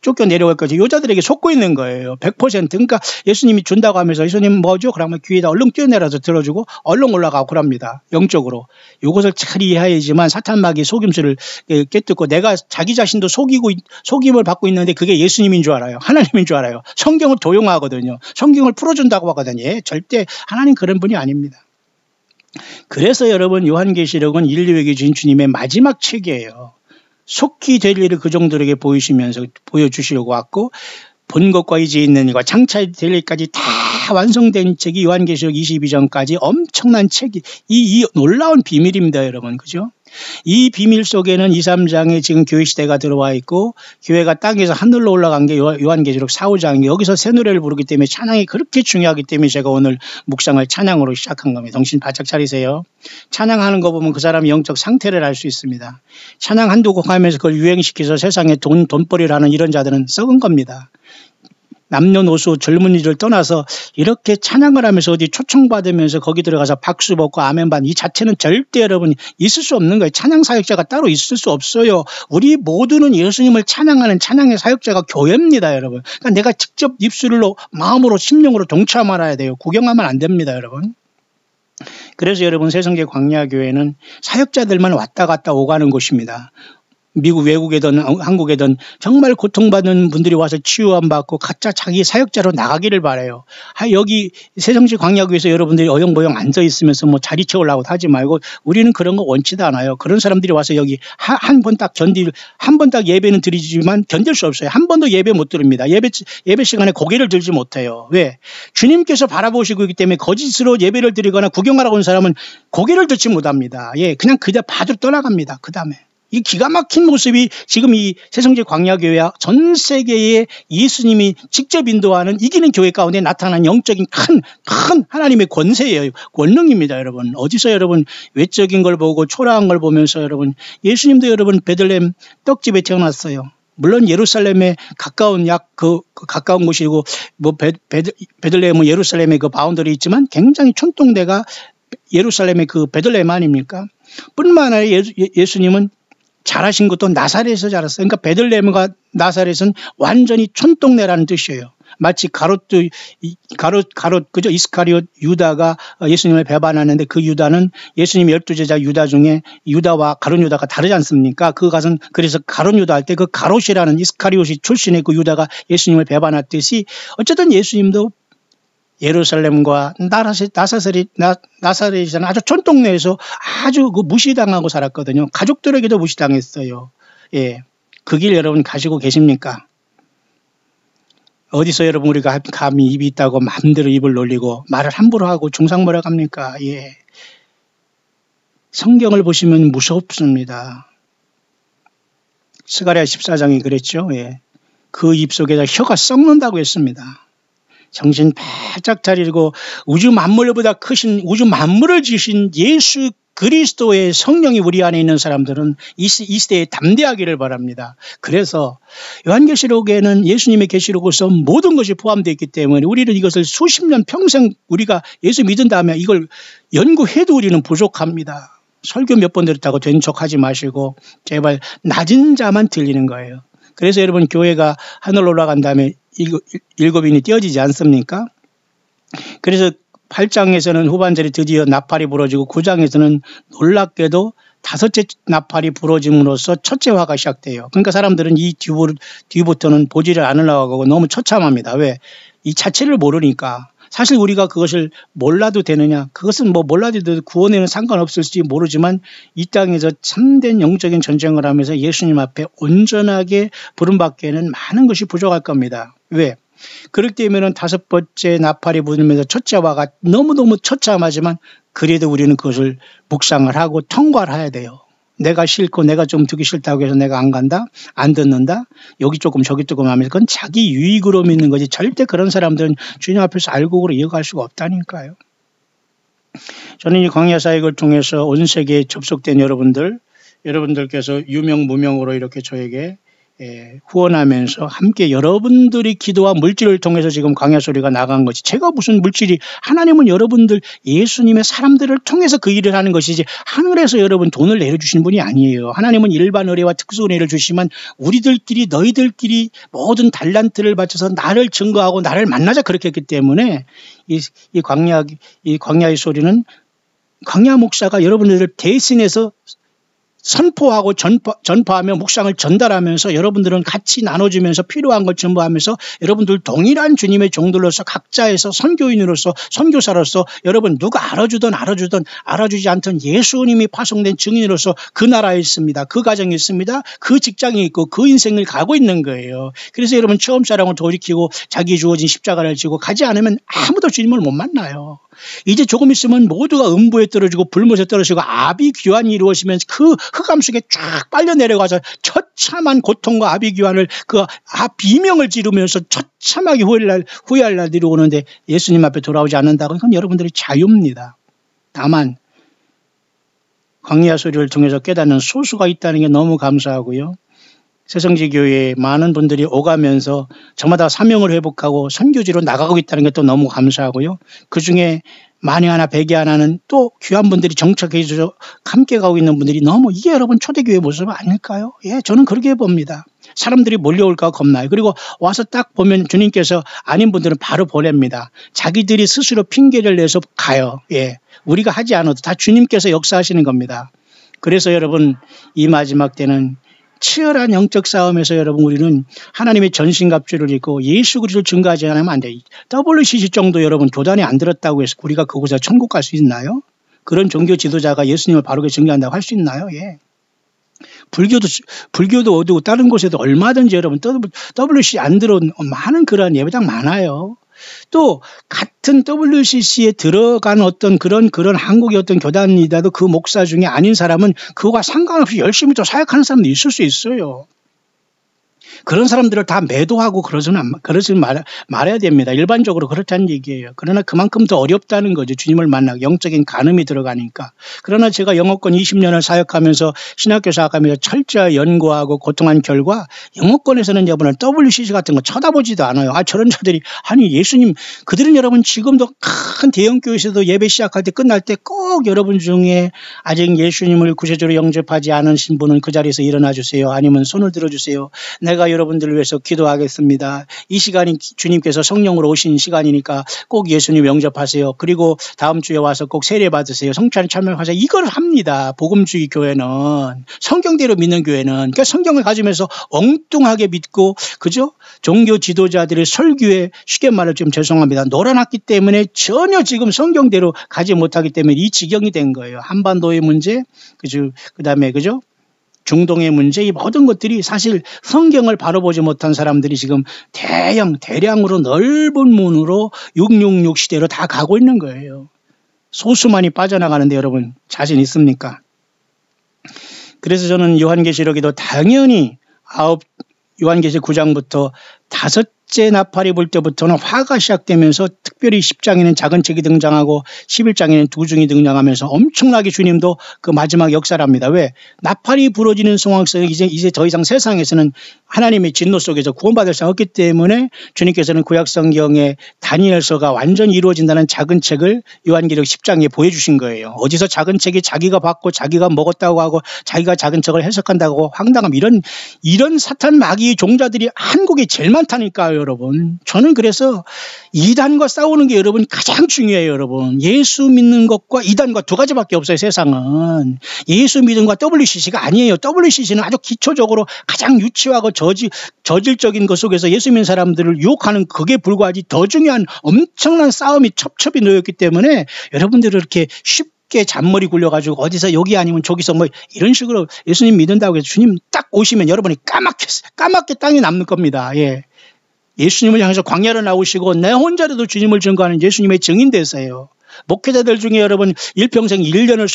Speaker 1: 쫓겨 내려갈 거지 여자들에게 속고 있는 거예요. 100%. 그러니까 예수님이 준다고 하면서 예수님 뭐죠? 그러면 귀에다 얼른 뛰어내려서 들어주고 얼른 올라가고 그럽니다. 영적으로. 이것을 잘 이해해야지만 사탄 마귀 속임수를 깨뜨고 내가 자기 자신도 속임을 받고 있는데 그게 예수님인 줄 알아요. 하나님인 줄 알아요. 성경을 도용하거든요. 성경을 풀어준다고 하거든요. 예, 절대 하나님 그런 분이 아닙니다. 그래서 여러분 요한계시록은 인류에게 주신 주님의 마지막 책이에요. 속히 될 일을 그 종들에게 보여주시려고 왔고 본 것과 이제 있는 일과 장차 될 일까지 다 완성된 책이 요한계시록 22장까지 엄청난 책이 이 놀라운 비밀입니다. 여러분. 그죠? 이 비밀 속에는 2, 3장에 지금 교회 시대가 들어와 있고 교회가 땅에서 하늘로 올라간 게 요한계시록 4, 5장이 여기서 새 노래를 부르기 때문에 찬양이 그렇게 중요하기 때문에 제가 오늘 묵상을 찬양으로 시작한 겁니다. 정신 바짝 차리세요. 찬양하는 거 보면 그 사람의 영적 상태를 알 수 있습니다. 찬양 한두 곡 하면서 그걸 유행시켜서 세상에 돈벌이를 하는 이런 자들은 썩은 겁니다. 남녀노소 젊은이를 떠나서 이렇게 찬양을 하면서 어디 초청받으면서 거기 들어가서 박수 받고 아멘 받는 이 자체는 절대 여러분 있을 수 없는 거예요. 찬양 사역자가 따로 있을 수 없어요. 우리 모두는 예수님을 찬양하는 찬양의 사역자가 교회입니다. 여러분. 그러니까 내가 직접 입술로 마음으로 심령으로 동참하야 돼요. 구경하면 안 됩니다. 여러분. 그래서 여러분 새성계 광야교회는 사역자들만 왔다 갔다 오가는 곳입니다. 미국 외국이든 한국이든 정말 고통받는 분들이 와서 치유 안 받고 각자 자기 사역자로 나가기를 바라요. 여기 새성시 광야교에서 여러분들이 어영부영 앉아 있으면서 뭐 자리 채우려고 하지 말고 우리는 그런 거 원치도 않아요. 그런 사람들이 와서 여기 한 번 딱 예배는 드리지만 견딜 수 없어요. 한 번도 예배 못 드립니다. 예배 시간에 고개를 들지 못해요. 왜? 주님께서 바라보시고 있기 때문에 거짓으로 예배를 드리거나 구경하러 온 사람은 고개를 들지 못합니다. 예, 그냥 그냥 받으러 떠나갑니다. 그 다음에. 이 기가 막힌 모습이 지금 이 새성제 광야교회와 전 세계에 예수님이 직접 인도하는 이기는 교회 가운데 나타난 영적인 큰 하나님의 권세예요. 권능입니다. 여러분. 어디서 여러분 외적인 걸 보고 초라한 걸 보면서 여러분 예수님도 여러분 베들레헴 떡집에 태어났어요. 물론 예루살렘에 가까운 가까운 곳이고 뭐 베들레헴은 예루살렘의 그 바운더리 있지만 굉장히 촌동대가 예루살렘의 그 베들레헴 아닙니까? 뿐만 아니라 예수님은 자라신 것도 나사렛에서 자랐어요. 그러니까 베들레헴과 나사렛은 완전히 촌동네라는 뜻이에요. 마치 가롯 그죠? 이스카리옷 유다가 예수님을 배반하는데 그 유다는 예수님 12제자 유다 중에 유다와 가롯 유다가 다르지 않습니까? 그래서 가롯 유다 할 때 그 가롯이라는 이스카리옷이 출신의 그 유다가 예수님을 배반했듯이 어쨌든 예수님도 예루살렘과 나사렛이라는 아주 촌동네에서 아주 그 무시당하고 살았거든요. 가족들에게도 무시당했어요. 예. 그 길 여러분 가시고 계십니까? 어디서 여러분 우리가 감히 입이 있다고 마음대로 입을 놀리고 말을 함부로 하고 중상모략 합니까? 예. 성경을 보시면 무섭습니다. 스가랴 14장이 그랬죠. 예. 그 입속에서 혀가 썩는다고 했습니다. 정신 바짝 차리고 우주 만물보다 크신 우주 만물을 지으신 예수 그리스도의 성령이 우리 안에 있는 사람들은 이 시대에 담대하기를 바랍니다. 그래서 요한계시록에는 예수님의 계시록으로서 모든 것이 포함되어 있기 때문에 우리는 이것을 수십 년 평생 우리가 예수 믿은 다음에 이걸 연구해도 우리는 부족합니다. 설교 몇 번 들었다고 된 척하지 마시고 제발 낮은 자만 들리는 거예요. 그래서 여러분 교회가 하늘로 올라간 다음에 일곱인이 띄어지지 않습니까? 그래서 8장에서는 후반절에 드디어 나팔이 부러지고 9장에서는 놀랍게도 다섯째 나팔이 부러짐으로써 첫째 화가 시작돼요. 그러니까 사람들은 이 뒤부터는 보지를 않으려고 하고 너무 처참합니다. 왜? 이 자체를 모르니까. 사실 우리가 그것을 몰라도 되느냐? 그것은 뭐 몰라도 돼도 구원에는 상관없을지 모르지만 이 땅에서 참된 영적인 전쟁을 하면서 예수님 앞에 온전하게 부름받기에는 많은 것이 부족할 겁니다. 왜? 그렇기 때문에 다섯 번째 나팔이 부르면서 첫째화가 너무너무 처참하지만 그래도 우리는 그것을 묵상을 하고 통과를 해야 돼요. 내가 싫고 내가 좀 듣기 싫다고 해서 내가 안 간다? 안 듣는다? 여기 조금 저기 조금 하면서 그건 자기 유익으로 믿는 거지 절대 그런 사람들은 주님 앞에서 알곡으로 이어갈 수가 없다니까요. 저는 이 광야 사역을 통해서 온 세계에 접속된 여러분들께서 유명 무명으로 이렇게 저에게 후원하면서 함께 여러분들이 기도와 물질을 통해서 지금 광야 소리가 나간 것이 제가 무슨 물질이 하나님은 여러분들 예수님의 사람들을 통해서 그 일을 하는 것이지 하늘에서 여러분 돈을 내려주신 분이 아니에요. 하나님은 일반 의뢰와 특수 은혜를 주시면 우리들끼리 너희들끼리 모든 달란트를 바쳐서 나를 증거하고 나를 만나자 그렇게 했기 때문에 이 광야의 소리는 광야 목사가 여러분들을 대신해서 선포하고 전파하며 묵상을 전달하면서 여러분들은 같이 나눠주면서 필요한 걸 전부하면서 여러분들 동일한 주님의 종들로서 각자에서 선교인으로서 선교사로서 여러분 누가 알아주든 알아주지 않든 예수님이 파송된 증인으로서 그 나라에 있습니다. 그 가정에 있습니다. 그 직장에 있고 그 인생을 가고 있는 거예요. 그래서 여러분 처음 사랑을 돌이키고 자기 주어진 십자가를 지고 가지 않으면 아무도 주님을 못 만나요. 이제 조금 있으면 모두가 음부에 떨어지고 불못에 떨어지고 아비규환이 이루어지면서 그 흑암 속에 쫙 빨려 내려가서 처참한 고통과 아비규환을 비명을 지르면서 처참하게 후회할 날들이 오는데 예수님 앞에 돌아오지 않는다고 그건 여러분들의 자유입니다. 다만 광야 소리를 통해서 깨닫는 소수가 있다는 게 너무 감사하고요. 새성지 교회에 많은 분들이 오가면서 저마다 사명을 회복하고 선교지로 나가고 있다는 게 또 너무 감사하고요. 그중에 만에 하나 백에 하나는 또 귀한 분들이 정착해 주셔서 함께 가고 있는 분들이 너무 이게 여러분 초대교회 모습 아닐까요? 예, 저는 그렇게 봅니다. 사람들이 몰려올까 겁나요. 그리고 와서 딱 보면 주님께서 아닌 분들은 바로 보냅니다. 자기들이 스스로 핑계를 내서 가요. 예, 우리가 하지 않아도 다 주님께서 역사하시는 겁니다. 그래서 여러분 이 마지막 때는 치열한 영적 싸움에서 여러분 우리는 하나님의 전신갑주를 입고 예수 그리스도를 증거하지 않으면 안 돼. WCC 정도 여러분 교단에 안 들었다고 해서 우리가 그곳에 천국 갈 수 있나요? 그런 종교 지도자가 예수님을 바르게 증거한다고 할 수 있나요? 예. 불교도 어디고 다른 곳에도 얼마든지 여러분 WCC 안 들어온 많은 그런 예배당 많아요. 또 같은 WCC에 들어간 어떤 그런 한국의 어떤 교단이라도 그 목사 중에 아닌 사람은 그거와 상관없이 열심히 또 사역하는 사람도 있을 수 있어요. 그런 사람들을 다 매도하고 그러지는 말아야 됩니다. 일반적으로 그렇다는 얘기예요. 그러나 그만큼 더 어렵다는 거죠. 주님을 만나고 영적인 간음이 들어가니까. 그러나 제가 영어권 20년을 사역하면서 신학교 사역하면서 철저히 연구하고 고통한 결과 영어권에서는 여러분 WCC 같은 거 쳐다보지도 않아요. 저런 자들이 아니 예수님 그들은 여러분 지금도 큰 대형교회에서도 예배 시작할 때 끝날 때 꼭 여러분 중에 아직 예수님을 구세주로 영접하지 않으신 분은 그 자리에서 일어나 주세요. 아니면 손을 들어주세요. 내가 제가 여러분들을 위해서 기도하겠습니다. 이 시간이 주님께서 성령으로 오신 시간이니까 꼭 예수님 영접하세요. 그리고 다음 주에 와서 꼭 세례 받으세요. 성찬에 참여하세요. 이걸 합니다. 복음주의 교회는. 성경대로 믿는 교회는. 그러니까 성경을 가지면서 엉뚱하게 믿고, 그죠? 종교 지도자들의 설교에 쉽게 말해 좀 죄송합니다. 놀아났기 때문에 전혀 지금 성경대로 가지 못하기 때문에 이 지경이 된 거예요. 한반도의 문제, 그죠? 그 다음에, 그죠? 중동의 문제, 이 모든 것들이 사실 성경을 바로 보지 못한 사람들이 지금 대량으로 넓은 문으로 666 시대로 다 가고 있는 거예요. 소수만이 빠져나가는데 여러분 자신 있습니까? 그래서 저는 요한계시록에도 당연히 요한계시록 9장부터 5째 나팔이 불 때부터는 화가 시작되면서 특별히 10장에는 작은 책이 등장하고 11장에는 두 중이 등장하면서 엄청나게 주님도 그 마지막 역사를 합니다. 왜? 나팔이 부러지는 상황 속에 이제 더 이상 세상에서는 하나님의 진노 속에서 구원받을 수 없기 때문에 주님께서는 구약성경의 다니엘서가 완전히 이루어진다는 작은 책을 요한계시록 10장에 보여주신 거예요. 어디서 작은 책이 자기가 받고 자기가 먹었다고 하고 자기가 작은 책을 해석한다고 황당함, 이런 사탄 마귀의 종자들이 한국에 제일 많다니까요. 여러분, 저는 그래서 이단과 싸우는 게 여러분 가장 중요해요. 여러분, 예수 믿는 것과 이단과 두 가지밖에 없어요. 세상은 예수 믿음과 WCC가 아니에요. WCC는 아주 기초적으로 가장 유치하고 저질적인 것 속에서 예수 믿는 사람들을 유혹하는 그게 불과하지 더 중요한 엄청난 싸움이 첩첩이 놓였기 때문에 여러분들을 이렇게 쉽게 잔머리 굴려가지고 어디서 여기 아니면 저기서 뭐 이런 식으로 예수님 믿는다고 해서 주님 딱 오시면 여러분이 까맣게 땅에 남는 겁니다. 예. 예수님을 향해서 광야로 나오시고 내 혼자라도 주님을 증거하는 예수님의 증인 되세요. 목회자들 중에 여러분 일평생 1년을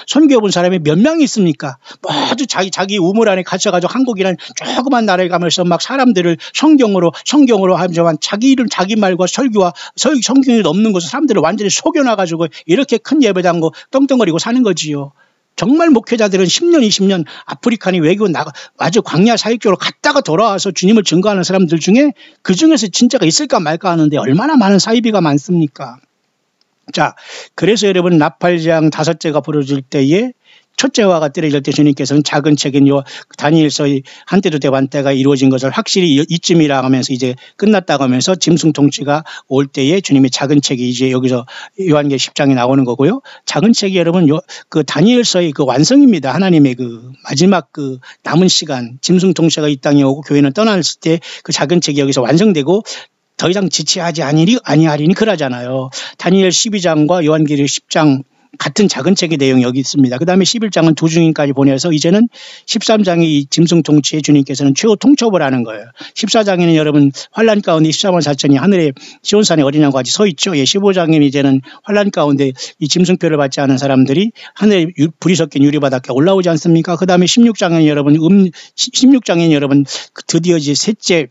Speaker 1: 선교해 본 사람이 몇 명이 있습니까? 모두 자기 우물 안에 갇혀가지고 한국이라는 조그만 나라에 가면서 막 사람들을 성경으로 하지만 자기 말과 설교와 성경이 없는 것을 사람들을 완전히 속여놔가지고 이렇게 큰 예배당고 떵떵거리고 사는 거지요. 정말 목회자들은 10년, 20년 아프리카니 외교 아주 광야 사역적으로 갔다가 돌아와서 주님을 증거하는 사람들 중에 그 중에서 진짜가 있을까 말까 하는데 얼마나 많은 사이비가 많습니까? 자, 그래서 여러분 나팔장 5째가 부러질 때에 첫째 화가 떨어질 때 주님께서는 작은 책인 요 다니엘서의 한때도 되고 한때가 이루어진 것을 확실히 이쯤이라 하면서 이제 끝났다고 하면서 짐승 통치가 올 때에 주님의 작은 책이 이제 여기서 요한계시록 10장에 나오는 거고요. 작은 책이 여러분 그 다니엘서의 그 완성입니다. 하나님의 그 마지막 그 남은 시간 짐승 통치가 이 땅에 오고 교회는 떠났을 때 그 작은 책이 여기서 완성되고 더 이상 지체하지 아니하리니 그러잖아요. 다니엘 12장과 요한계시록 10장 같은 작은 책의 내용이 여기 있습니다. 그 다음에 11장은 두 증인까지 보내서 이제는 13장의 이 짐승 통치에 주님께서는 최후 통첩을 하는 거예요. 14장에는 여러분 환란 가운데 14만 4천이 하늘에 시온산에 어린 양과 같이 서 있죠. 예, 15장에는 이제는 환란 가운데 이 짐승표를 받지 않은 사람들이 하늘에 불이 섞인 유리바닥에 올라오지 않습니까? 그 다음에 16장에는 여러분 드디어 이제 셋째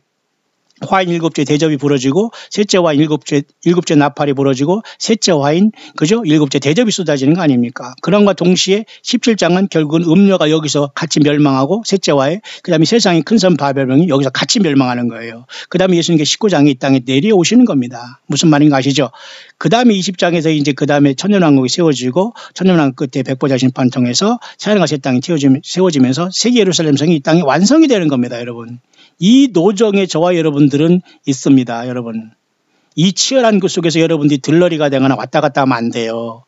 Speaker 1: 화인 7째 대접이 부러지고 셋째 화인 7째 나팔이 부러지고 셋째 화인 그죠? 7째 대접이 쏟아지는 거 아닙니까? 그런과 동시에 17장은 결국은 음녀가 여기서 같이 멸망하고 셋째 화에 그다음에 세상의 큰 선 바벨론이 여기서 같이 멸망하는 거예요. 그다음에 예수님께 19장이 이 땅에 내려오시는 겁니다. 무슨 말인가 아시죠? 그다음에 20장에서 이제 그다음에 천년왕국이 세워지고 천년왕국 끝에 백보자 심판 통해서 새하늘과 새 땅이 세워지면서 새 예루살렘 성이 이 땅에 완성이 되는 겁니다, 여러분. 이 노정에 저와 여러분들은 있습니다. 여러분, 이 치열한 그 속에서 여러분들이 들러리가 되거나 왔다 갔다 하면 안 돼요.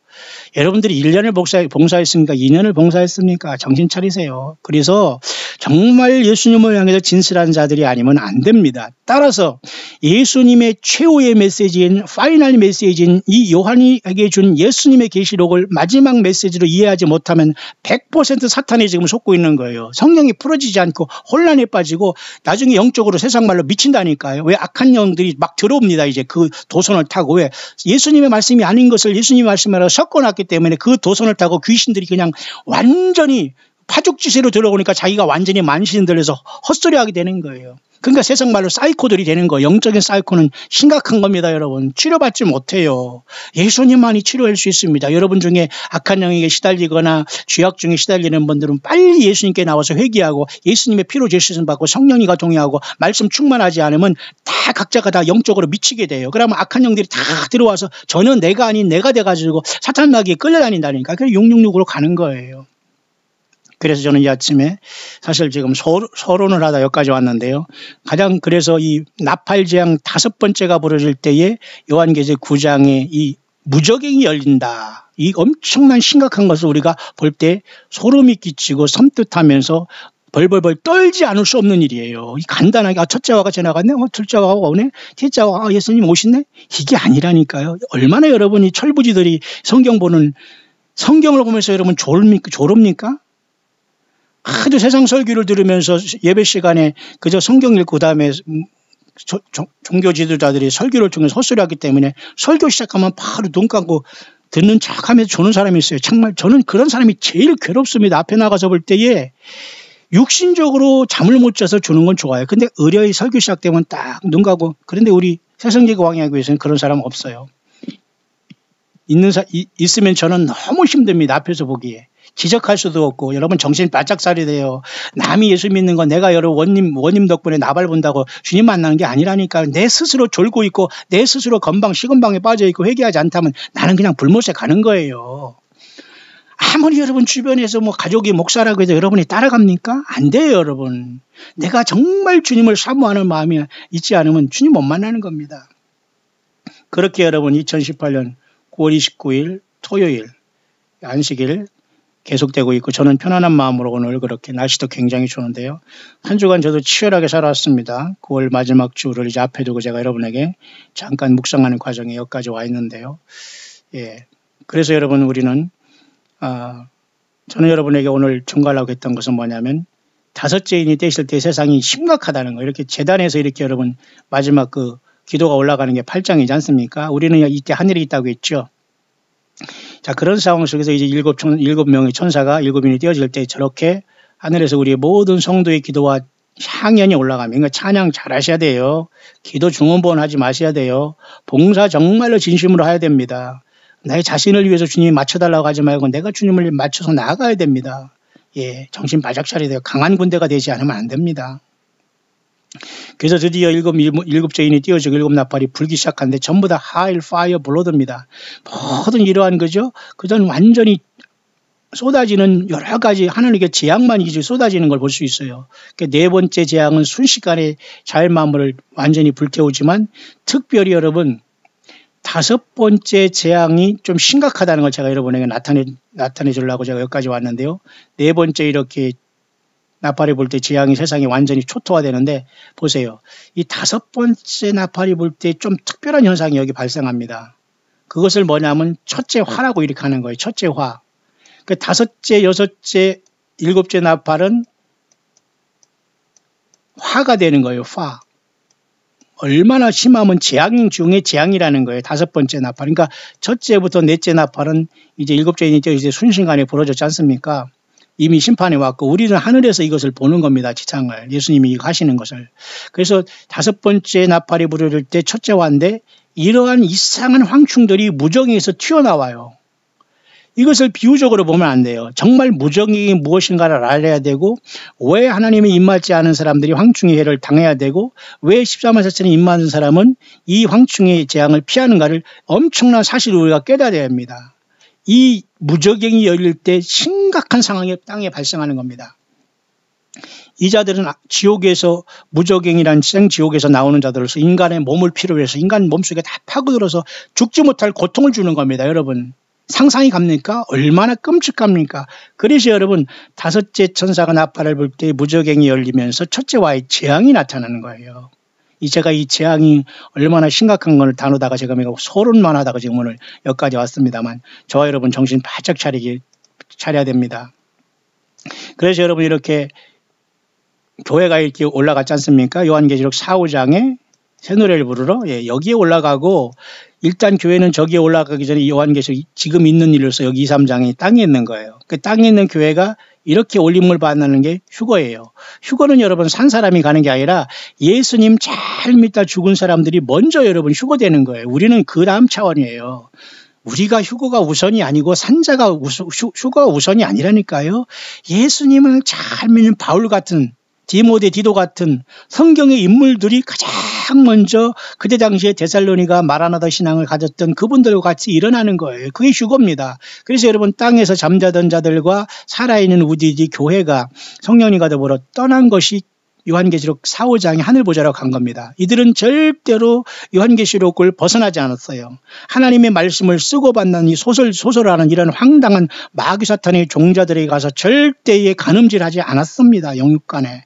Speaker 1: 여러분들이 1년을 봉사했습니까? 2년을 봉사했습니까? 정신 차리세요. 그래서 정말 예수님을 향해서 진실한 자들이 아니면 안 됩니다. 따라서 예수님의 최후의 메시지인 파이널 메시지인 이 요한에게 준 예수님의 계시록을 마지막 메시지로 이해하지 못하면 100% 사탄이 지금 속고 있는 거예요. 성령이 풀어지지 않고 혼란에 빠지고 나중에 영적으로 세상 말로 미친다니까요. 왜 악한 영들이 막 들어옵니다. 이제 그 도선을 타고 왜 예수님의 말씀이 아닌 것을 예수님의 말씀으로 섞어놨기 때문에 그 도선을 타고 귀신들이 그냥 완전히 파죽지세로 들어오니까 자기가 완전히 만신이 들려서 헛소리하게 되는 거예요. 그러니까 세상 말로 사이코들이 되는 거예요. 영적인 사이코는 심각한 겁니다, 여러분. 치료받지 못해요. 예수님만이 치료할 수 있습니다. 여러분 중에 악한 영에게 시달리거나 죄악 중에 시달리는 분들은 빨리 예수님께 나와서 회개하고 예수님의 피로 제수심 받고 성령이가 동의하고 말씀 충만하지 않으면 다 각자가 다 영적으로 미치게 돼요. 그러면 악한 영들이 다 들어와서 전혀 내가 아닌 내가 돼가지고 사탄 마귀에 끌려다닌다니까. 그래서 666으로 가는 거예요. 그래서 저는 이 아침에 사실 지금 서론을 하다 여기까지 왔는데요. 가장 그래서 이 나팔재앙 5번째가 벌어질 때에 요한계시록 9장에 이 무저갱이 열린다. 이 엄청난 심각한 것을 우리가 볼 때 소름이 끼치고 섬뜩하면서 벌벌벌 떨지 않을 수 없는 일이에요. 간단하게 첫째 화가 지나갔네, 둘째 화가 오네, 셋째 화가 예수님 오시네. 이게 아니라니까요. 얼마나 여러분이 철부지들이 성경을 보면서 여러분 졸읍니까? 아주 세상 설교를 들으면서 예배 시간에 그저 성경 읽고 그다음에 종교 지도자들이 설교를 통해서 헛소리하기 때문에 설교 시작하면 바로 눈 감고 듣는 척하면서 조는 사람이 있어요. 정말 저는 그런 사람이 제일 괴롭습니다. 앞에 나가서 볼 때에 육신적으로 잠을 못 자서 주는 건 좋아요. 근데 의뢰의 설교 시작되면 딱 눈 감고. 그런데 우리 새성계가 왕의교회에서는 그런 사람 없어요. 있으면 저는 너무 힘듭니다. 앞에서 보기에. 지적할 수도 없고 여러분 정신 바짝 차려야 돼요. 남이 예수 믿는 건 내가 여러분 원님 덕분에 나발 본다고 주님 만나는 게 아니라니까. 내 스스로 졸고 있고 내 스스로 시건방에 빠져 있고 회개하지 않다면 나는 그냥 불못에 가는 거예요. 아무리 여러분 주변에서 가족이 목사라고 해도 여러분이 따라갑니까? 안 돼요, 여러분. 내가 정말 주님을 사모하는 마음이 있지 않으면 주님 못 만나는 겁니다. 그렇게 여러분 2018년 9월 29일 토요일 안식일 계속되고 있고 저는 편안한 마음으로 오늘 그렇게 날씨도 굉장히 좋은데요. 한 주간 저도 치열하게 살아왔습니다. 9월 마지막 주를 이제 앞에 두고 제가 여러분에게 잠깐 묵상하는 과정에 여기까지 와 있는데요. 예. 그래서 여러분 우리는 저는 여러분에게 오늘 전가하려고 했던 것은 뭐냐면 다섯째인이 되실 때 세상이 심각하다는 거. 이렇게 재단에서 이렇게 여러분 마지막 기도가 올라가는 게 8장이지 않습니까? 우리는 이때 하늘에 있다고 했죠. 자, 그런 상황 속에서 이제 일곱 명의 천사가 일곱인이 떼어질 때 저렇게 하늘에서 우리의 모든 성도의 기도와 향연이 올라가면, 그러니까 찬양 잘 하셔야 돼요. 기도 중언부언 하지 마셔야 돼요. 봉사 정말로 진심으로 해야 됩니다. 나의 자신을 위해서 주님이 맞춰달라고 하지 말고 내가 주님을 맞춰서 나아가야 됩니다. 예, 정신 바짝 차려야 돼요. 강한 군대가 되지 않으면 안 됩니다. 그래서 드디어 일곱 죄인이 띄어지고 일곱 나팔이 불기 시작하는데 전부 다 하일 파이어 블러드입니다. 모든 이러한 그전 완전히 쏟아지는 여러 가지 하나님께 재앙만 이제 쏟아지는 걸 볼 수 있어요. 네 번째 재앙은 순식간에 자연만물을 완전히 불태우지만 특별히 여러분 다섯 번째 재앙이 좀 심각하다는 걸 제가 여러분에게 나타내 주려고 제가 여기까지 왔는데요. 네 번째 이렇게 나팔이 불 때 재앙이 세상에 완전히 초토화되는데 보세요. 이 다섯 번째 나팔이 불 때 좀 특별한 현상이 여기 발생합니다. 그것을 뭐냐면 첫째 화라고 이렇게 하는 거예요. 첫째 화. 그 다섯째, 여섯째, 일곱째 나팔은 화가 되는 거예요. 화. 얼마나 심하면 재앙 중에 재앙이라는 거예요. 다섯 번째 나팔. 그러니까 첫째부터 넷째 나팔은 이제 일곱째 이제 순식간에 벌어졌지 않습니까? 이미 심판이 왔고 우리는 하늘에서 이것을 보는 겁니다. 지상을. 예수님이 이거 하시는 것을. 그래서 다섯 번째 나팔이 부르를 때 첫째 화인데 이러한 이상한 황충들이 무정에서 튀어나와요. 이것을 비유적으로 보면 안 돼요. 정말 무정이 무엇인가를 알아야 되고 왜 하나님이 입맞지 않은 사람들이 황충의 해를 당해야 되고 왜 14만 4천이 입맞은 사람은 이 황충의 재앙을 피하는가를 엄청난 사실을 우리가 깨달아야 합니다. 이 무저갱이 열릴 때 심각한 상황이 땅에 발생하는 겁니다. 이 자들은 지옥에서 무저갱이란 생지옥에서 나오는 자들로서 인간의 몸을 필요로 해서 인간 몸속에 다 파고들어서 죽지 못할 고통을 주는 겁니다. 여러분 상상이 갑니까? 얼마나 끔찍합니까? 그래서 여러분 다섯째 천사가 나팔을 불 때 무저갱이 열리면서 첫째와의 재앙이 나타나는 거예요. 제가 이 재앙이 얼마나 심각한 걸 다루다가 제가 소론만 하다가 지금 오늘 여기까지 왔습니다만 저와 여러분 정신 바짝 차려야 됩니다. 그래서 여러분 이렇게 교회가 이렇게 올라갔지 않습니까? 요한계시록 4, 5장에 새 노래를 부르러 여기에 올라가고 일단 교회는 저기에 올라가기 전에 요한계시록 지금 있는 일로서 여기 2, 3장이 땅에 있는 거예요. 그 땅에 있는 교회가 이렇게 올림을 받는 게 휴거예요. 휴거는 여러분 산 사람이 가는 게 아니라 예수님 잘 믿다 죽은 사람들이 먼저 여러분 휴거되는 거예요. 우리는 그 다음 차원이에요. 우리가 휴거가 우선이 아니고 산자가 휴거가 우선이 아니라니까요. 예수님을 잘 믿는 바울 같은 디모데, 디도 같은 성경의 인물들이 가장 먼저 그때 당시에 데살로니가 마라나다 신앙을 가졌던 그분들과 같이 일어나는 거예요. 그게 휴거입니다. 그래서 여러분 땅에서 잠자던 자들과 살아있는 우리들이 교회가 성령님과 더불어 떠난 것이 요한계시록 4, 5장에 하늘 보좌로 간 겁니다. 이들은 절대로 요한계시록을 벗어나지 않았어요. 하나님의 말씀을 쓰고 받는 이 소설하는 이런 황당한 마귀 사탄의 종자들에게 가서 절대에 가늠질하지 않았습니다. 영육간에.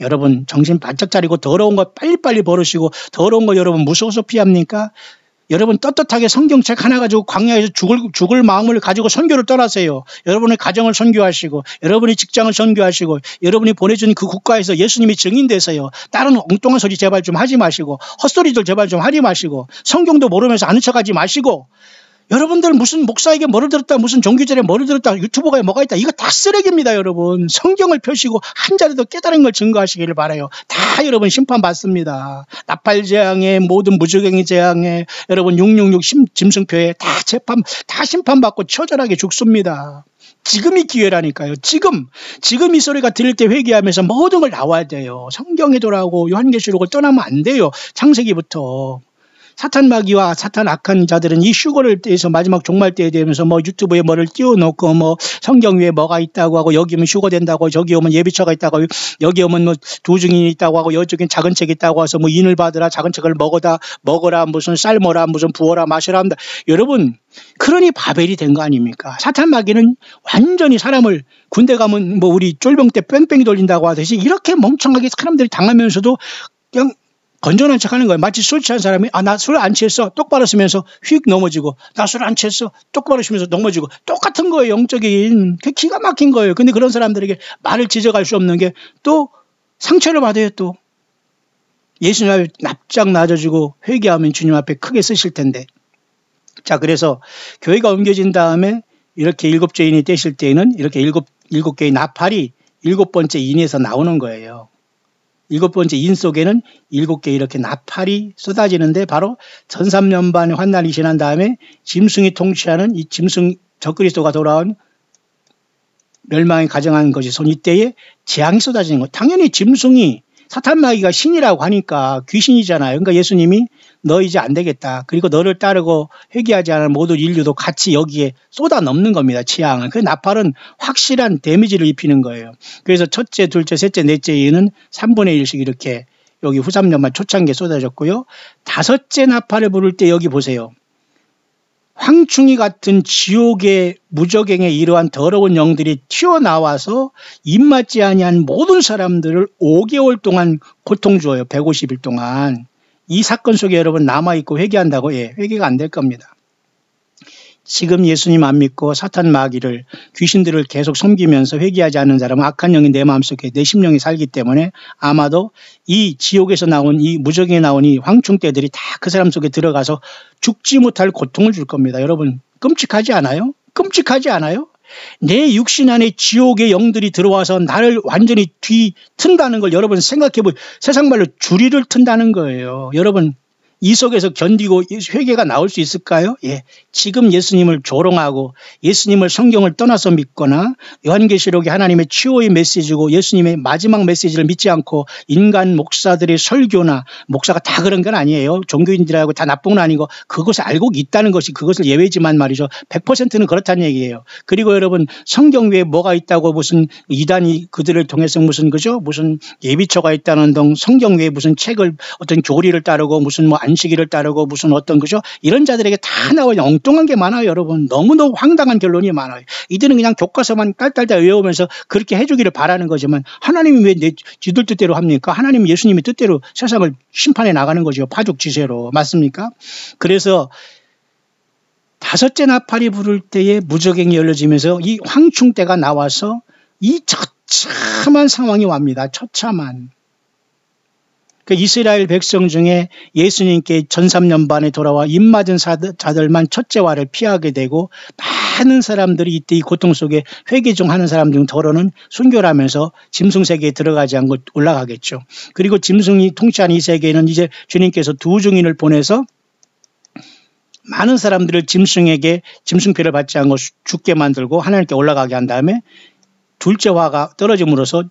Speaker 1: 여러분 정신 바짝 차리고 더러운 거 빨리빨리 버리시고 더러운 거 여러분 무서워서 피합니까? 여러분 떳떳하게 성경책 하나 가지고 광야에서 죽을 마음을 가지고 선교를 떠나세요. 여러분의 가정을 선교하시고 여러분의 직장을 선교하시고 여러분이 보내준 그 국가에서 예수님이 증인되세요. 다른 엉뚱한 소리 제발 좀 하지 마시고 헛소리들 제발 좀 하지 마시고 성경도 모르면서 아는 척하지 마시고 여러분들 무슨 목사에게 뭐를 들었다 무슨 종교절에 뭐를 들었다 유튜브가 뭐가 있다 이거 다 쓰레기입니다. 여러분 성경을 펴시고 한 자리도 깨달은 걸 증거하시기를 바라요. 다 여러분 심판받습니다. 나팔재앙에 모든 무적행위 재앙에 여러분 666 짐승표에 다 재판 다 심판받고 처절하게 죽습니다. 지금이 기회라니까요. 지금 이 소리가 들릴 때 회개하면서 모든 걸 나와야 돼요. 성경에 돌아오고 요한계시록을 떠나면 안 돼요. 창세기부터. 사탄 마귀와 사탄 악한 자들은 이 휴거를 떼서 마지막 종말 때에 되면서 뭐 유튜브에 뭐를 띄워놓고 뭐 성경 위에 뭐가 있다고 하고 여기 오면 휴거 된다고 저기 오면 예비처가 있다고 여기 오면 뭐 두 증인이 있다고 하고 여쪽엔 작은 책이 있다고 해서 뭐 인을 받으라 작은 책을 먹어라 무슨 삶어라 무슨 부어라 마시라 합니다. 여러분 그러니 바벨이 된 거 아닙니까? 사탄 마귀는 완전히 사람을 군대 가면 뭐 우리 쫄병 때 뺑뺑이 돌린다고 하듯이 이렇게 멍청하게 사람들이 당하면서도 그냥 건전한 척하는 거예요. 마치 술 취한 사람이 나 술 안 취했어 똑바로 쓰면서 휙 넘어지고 나 술 안 취했어 똑바로 쉬면서 넘어지고 똑같은 거예요. 영적인 그 기가 막힌 거예요. 근데 그런 사람들에게 말을 지적할 수 없는 게 또 상처를 받아요. 또 예수님 앞에 납작 낮아지고 회개하면 주님 앞에 크게 쓰실 텐데 자 그래서 교회가 옮겨진 다음에 이렇게 7죄인이 떼실 때에는 이렇게 일곱 개의 나팔이 7번째 인에서 나오는 거예요. 7번째 인 속에는 7개 이렇게 나팔이 쏟아지는데 바로 전삼년반의 환난이 지난 다음에 짐승이 통치하는 이 짐승 적그리스도가 돌아온 멸망이 가정한 것이 손 이때에 재앙이 쏟아지는 것. 당연히 짐승이 사탄 마귀가 신이라고 하니까 귀신이잖아요. 그러니까 예수님이 너 이제 안 되겠다. 그리고 너를 따르고 회개하지 않은 모든 인류도 같이 여기에 쏟아 넣는 겁니다. 재앙을. 그 나팔은 확실한 데미지를 입히는 거예요. 그래서 첫째, 둘째, 셋째, 넷째에는 3분의 1씩 이렇게 여기 후삼년만 초창기에 쏟아졌고요. 다섯째 나팔을 부를 때 여기 보세요. 황충이 같은 지옥의 무적행에 이러한 더러운 영들이 튀어나와서 입맞지 아니한 모든 사람들을 5개월 동안 고통 주어요. 150일 동안. 이 사건 속에 여러분 남아있고 회개한다고 회개가 안 될 겁니다. 지금 예수님 안 믿고 사탄 마귀를 귀신들을 계속 섬기면서 회개하지 않는 사람은 악한 영이 내 마음속에 내 심령이 살기 때문에 아마도 이 지옥에서 나온 이 무적에 나온 이 황충떼들이 다 그 사람 속에 들어가서 죽지 못할 고통을 줄 겁니다. 여러분 끔찍하지 않아요? 끔찍하지 않아요? 내 육신 안에 지옥의 영들이 들어와서 나를 완전히 뒤튼다는 걸 여러분 생각해보세요. 세상 말로 주리를 튼다는 거예요. 여러분 이 속에서 견디고 회개가 나올 수 있을까요? 지금 예수님을 조롱하고 예수님을 성경을 떠나서 믿거나 요한계시록이 하나님의 최후의 메시지고 예수님의 마지막 메시지를 믿지 않고 인간 목사들의 설교나 목사가 다 그런 건 아니에요. 종교인들하고 다 나쁜 건 아니고 그것을 알고 있다는 것이 그것을 예외지만 말이죠. 100%는 그렇다는 얘기예요. 그리고 여러분 성경 외에 뭐가 있다고 무슨 이단이 그들을 통해서 무슨 예비처가 있다는 등 성경 외에 무슨 책을 어떤 교리를 따르고 무슨 뭐 안식일을 따르고 무슨 어떤 이런 자들에게 다 나와요. 엉뚱한 게 많아요. 여러분 너무너무 황당한 결론이 많아요. 이들은 그냥 교과서만 딸딸딸 외우면서 그렇게 해주기를 바라는 거지만 하나님이 왜 지들 뜻대로 합니까? 하나님 예수님의 뜻대로 세상을 심판해 나가는 거죠. 파죽지세로. 맞습니까? 그래서 다섯째 나팔이 부를 때에 무적행이 열려지면서 이 황충대가 나와서 이 처참한 상황이 옵니다. 처참한. 그 이스라엘 백성 중에 예수님께 전삼년반에 돌아와 입맞은 자들만 첫째화를 피하게 되고 많은 사람들이 이때 이 고통 속에 회개 중 하는 사람 중 더러는 순교하면서 짐승 세계에 들어가지 않고 올라가겠죠. 그리고 짐승이 통치한 이 세계는 이제 주님께서 두 증인을 보내서 많은 사람들을 짐승에게 짐승표를 받지 않고 죽게 만들고 하나님께 올라가게 한 다음에 둘째 화가 떨어짐으로써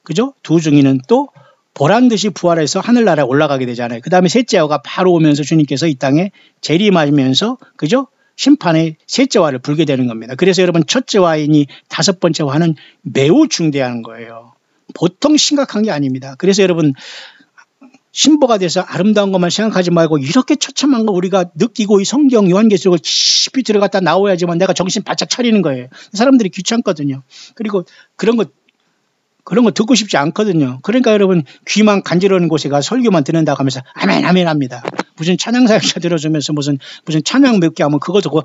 Speaker 1: 그죠? 두 증인은 또 보란 듯이 부활해서 하늘나라에 올라가게 되잖아요. 그 다음에 셋째 화가 바로 오면서 주님께서 이 땅에 재림하시면서 그죠? 심판의 셋째 화를 불게 되는 겁니다. 그래서 여러분 첫째 화이니 다섯 번째 화는 매우 중대한 거예요. 보통 심각한 게 아닙니다. 그래서 여러분 신보가 돼서 아름다운 것만 생각하지 말고 이렇게 처참한 거 우리가 느끼고 이 성경 요한계시록을 깊이 들어갔다 나와야지만 내가 정신 바짝 차리는 거예요. 사람들이 귀찮거든요. 그리고 그런 거 듣고 싶지 않거든요. 그러니까 여러분 귀만 간지러운 곳에 가 설교만 듣는다고 하면서 아멘 아멘 합니다. 무슨 찬양사역자 들어주면서 무슨 찬양 몇 개 하면 그거 듣고 막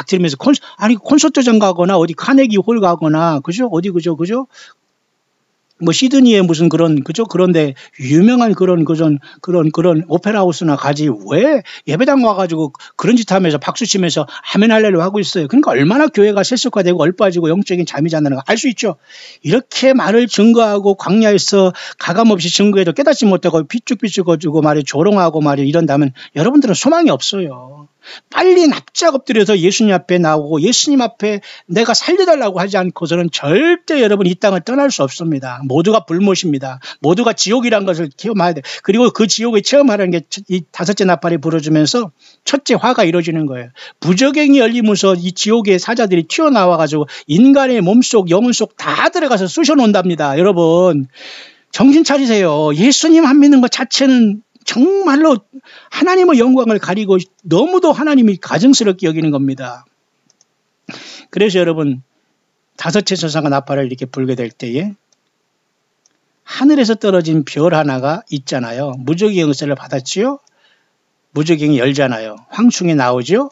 Speaker 1: 들으면서 콘서트장 가거나 어디 카네기 홀 가거나 그죠? 어디 그죠? 뭐 시드니에 무슨 그런데 유명한 그런 오페라 하우스나 가지 왜 예배당 와가지고 그런 짓 하면서 박수 치면서 아멘 할렐루야 하고 있어요. 그러니까 얼마나 교회가 세속화되고 얼빠지고 영적인 잠이 잤다는 걸 알 수 있죠. 이렇게 말을 증거하고 광야에서 가감없이 증거해도 깨닫지 못하고 삐죽삐죽 거지고 말이 조롱하고 말이 이런다면 여러분들은 소망이 없어요. 빨리 납작 엎드려서 예수님 앞에 나오고 예수님 앞에 내가 살려달라고 하지 않고서는 절대 여러분 이 땅을 떠날 수 없습니다. 모두가 불못입니다. 모두가 지옥이란 것을 체험해야 돼. 그리고 그 지옥을 체험하라는 게 이 다섯째 나팔이 불어주면서 첫째 화가 이루어지는 거예요. 부적행이 열리면서 이 지옥의 사자들이 튀어나와가지고 인간의 몸속 영혼 속 다 들어가서 쑤셔놓는답니다. 여러분 정신 차리세요. 예수님 안 믿는 것 자체는 정말로 하나님의 영광을 가리고 너무도 하나님이 가증스럽게 여기는 겁니다. 그래서 여러분 다섯째 천사가 나팔을 이렇게 불게 될 때에 하늘에서 떨어진 별 하나가 있잖아요. 무적의 영세를 받았지요. 무적행이 열잖아요. 황충이 나오죠.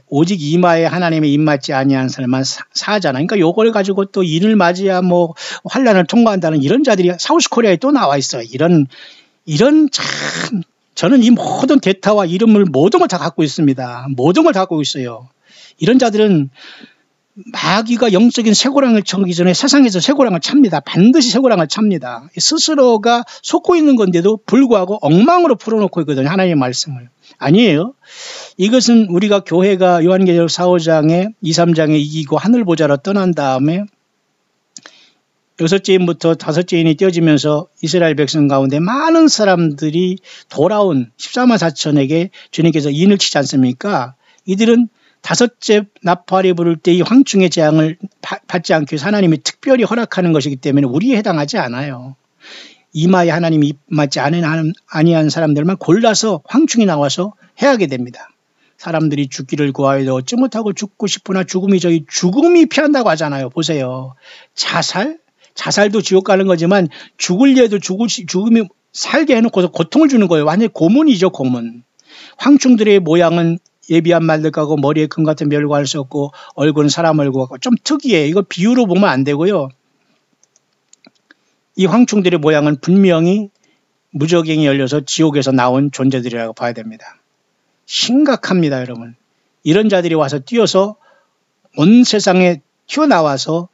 Speaker 1: 오직 이마에 하나님의 입맞지 아니한 사람만 사잖아요. 그러니까 요걸 가지고 또 인을 맞이야 뭐 환란을 통과한다는 이런 자들이 사우스코리아에 또 나와 있어요. 이런 참 저는 이 모든 대타와 이름을 모든 걸 다 갖고 있습니다. 모든 걸 다 갖고 있어요. 이런 자들은 마귀가 영적인 쇠고랑을 쳐기 전에 세상에서 쇠고랑을 찹니다. 반드시 쇠고랑을 찹니다. 스스로가 속고 있는 건데도 불구하고 엉망으로 풀어놓고 있거든요. 하나님의 말씀을. 아니에요. 이것은 우리가 교회가 요한계시록 4, 5장에 2, 3장에 이기고 하늘보좌로 떠난 다음에 여섯째 인부터 다섯째 인이 떼어지면서 이스라엘 백성 가운데 많은 사람들이 돌아온 14만 4천에게 주님께서 인을 치지 않습니까? 이들은 다섯째 나팔이 부를 때 이 황충의 재앙을 받지 않기 위해서 하나님이 특별히 허락하는 것이기 때문에 우리에 해당하지 않아요. 이마에 하나님이 입맞지 아니한 사람들만 골라서 황충이 나와서 해하게 됩니다. 사람들이 죽기를 구하여도 어찌 못하고 죽고 싶으나 죽음이 피한다고 하잖아요. 보세요. 자살도 지옥 가는 거지만 죽을래도 죽음이 살게 해놓고서 고통을 주는 거예요. 완전히 고문이죠, 고문. 황충들의 모양은 예비한 말들하고 머리에 금 같은 멸관을 썼고 얼굴은 사람 얼굴 같고 좀 특이해. 이거 비유로 보면 안 되고요. 이 황충들의 모양은 분명히 무적행이 열려서 지옥에서 나온 존재들이라고 봐야 됩니다. 심각합니다, 여러분. 이런 자들이 와서 뛰어서 온 세상에 튀어나와서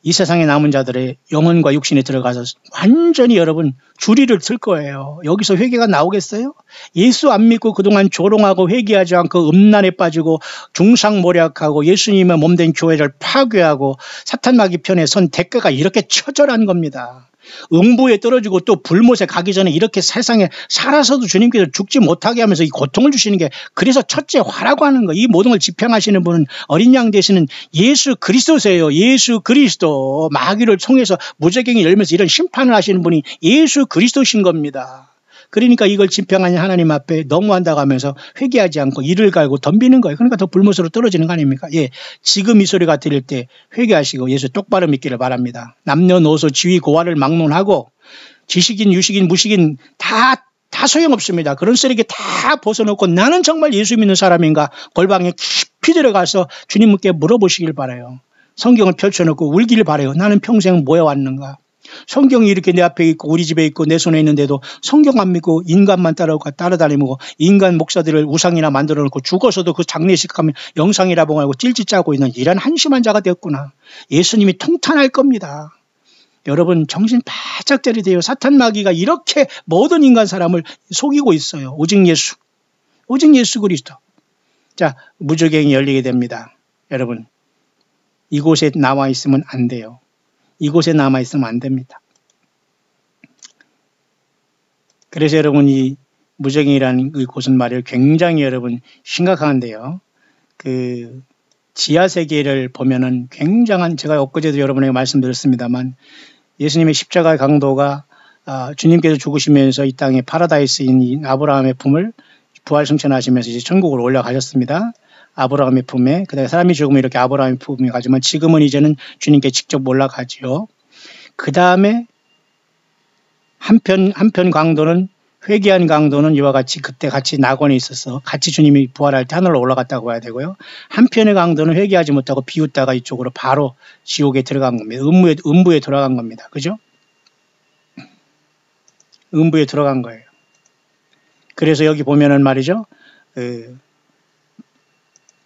Speaker 1: 이 세상에 남은 자들의 영혼과 육신에 들어가서 완전히 여러분 주리를 틀 거예요. 여기서 회개가 나오겠어요? 예수 안 믿고 그동안 조롱하고 회개하지 않고 음란에 빠지고 중상모략하고 예수님의 몸된 교회를 파괴하고 사탄마귀 편에 선 대가가 이렇게 처절한 겁니다. 음부에 떨어지고 또 불못에 가기 전에 이렇게 세상에 살아서도 주님께서 죽지 못하게 하면서 이 고통을 주시는 게 그래서 첫째 화라고 하는 거. 이 모든 걸 집행하시는 분은 어린 양 되시는 예수 그리스도세요. 예수 그리스도. 마귀를 통해서 무적행이 열면서 이런 심판을 하시는 분이 예수 그리스도신 겁니다. 그러니까 이걸 집행하는 하나님 앞에 너무한다고 하면서 회개하지 않고 이를 갈고 덤비는 거예요. 그러니까 더 불못으로 떨어지는 거 아닙니까? 예, 지금 이 소리가 들릴 때 회개하시고 예수 똑바로 믿기를 바랍니다. 남녀노소 지위 고하를 막론하고 지식인 유식인 무식인 다 소용없습니다. 그런 쓰레기 다 벗어놓고 나는 정말 예수 믿는 사람인가 골방에 깊이 들어가서 주님께 물어보시길 바라요. 성경을 펼쳐놓고 울기를 바라요. 나는 평생 뭐해 왔는가? 성경이 이렇게 내 앞에 있고 우리 집에 있고 내 손에 있는데도 성경 안 믿고 인간만 따라다니고 인간 목사들을 우상이나 만들어 놓고 죽어서도 그 장례식 하면 영상이라고 하고 찔찔 짜고 있는 이런 한심한 자가 되었구나. 예수님이 통탄할 겁니다. 여러분 정신 바짝 차리세요. 사탄 마귀가 이렇게 모든 인간 사람을 속이고 있어요. 오직 예수 그리스도. 자, 무적행이 열리게 됩니다. 여러분 이곳에 남아 있으면 안 돼요. 이곳에 남아있으면 안 됩니다. 그래서 여러분 이 무적행이라는 곳은 말이에요. 굉장히 여러분 심각한데요. 그 지하 세계를 보면은 굉장한, 제가 엊그제도 여러분에게 말씀드렸습니다만 예수님의 십자가의 강도가 주님께서 죽으시면서 이 땅에 파라다이스인 이 아브라함의 품을 부활 승천하시면서 이제 천국으로 올라가셨습니다. 아브라함의 품에. 그다음에 사람이 죽으면 이렇게 아브라함의 품에 가지만 지금은 이제는 주님께 직접 올라가지요. 그 다음에 한편 강도는, 회개한 강도는 이와 같이 그때 같이 낙원에 있어서 같이 주님이 부활할 때 하늘로 올라갔다고 봐야 되고요. 한편의 강도는 회개하지 못하고 비웃다가 이쪽으로 바로 지옥에 들어간 겁니다. 음부에 들어간 겁니다. 그죠? 음부에 들어간 거예요. 그래서 여기 보면은 말이죠.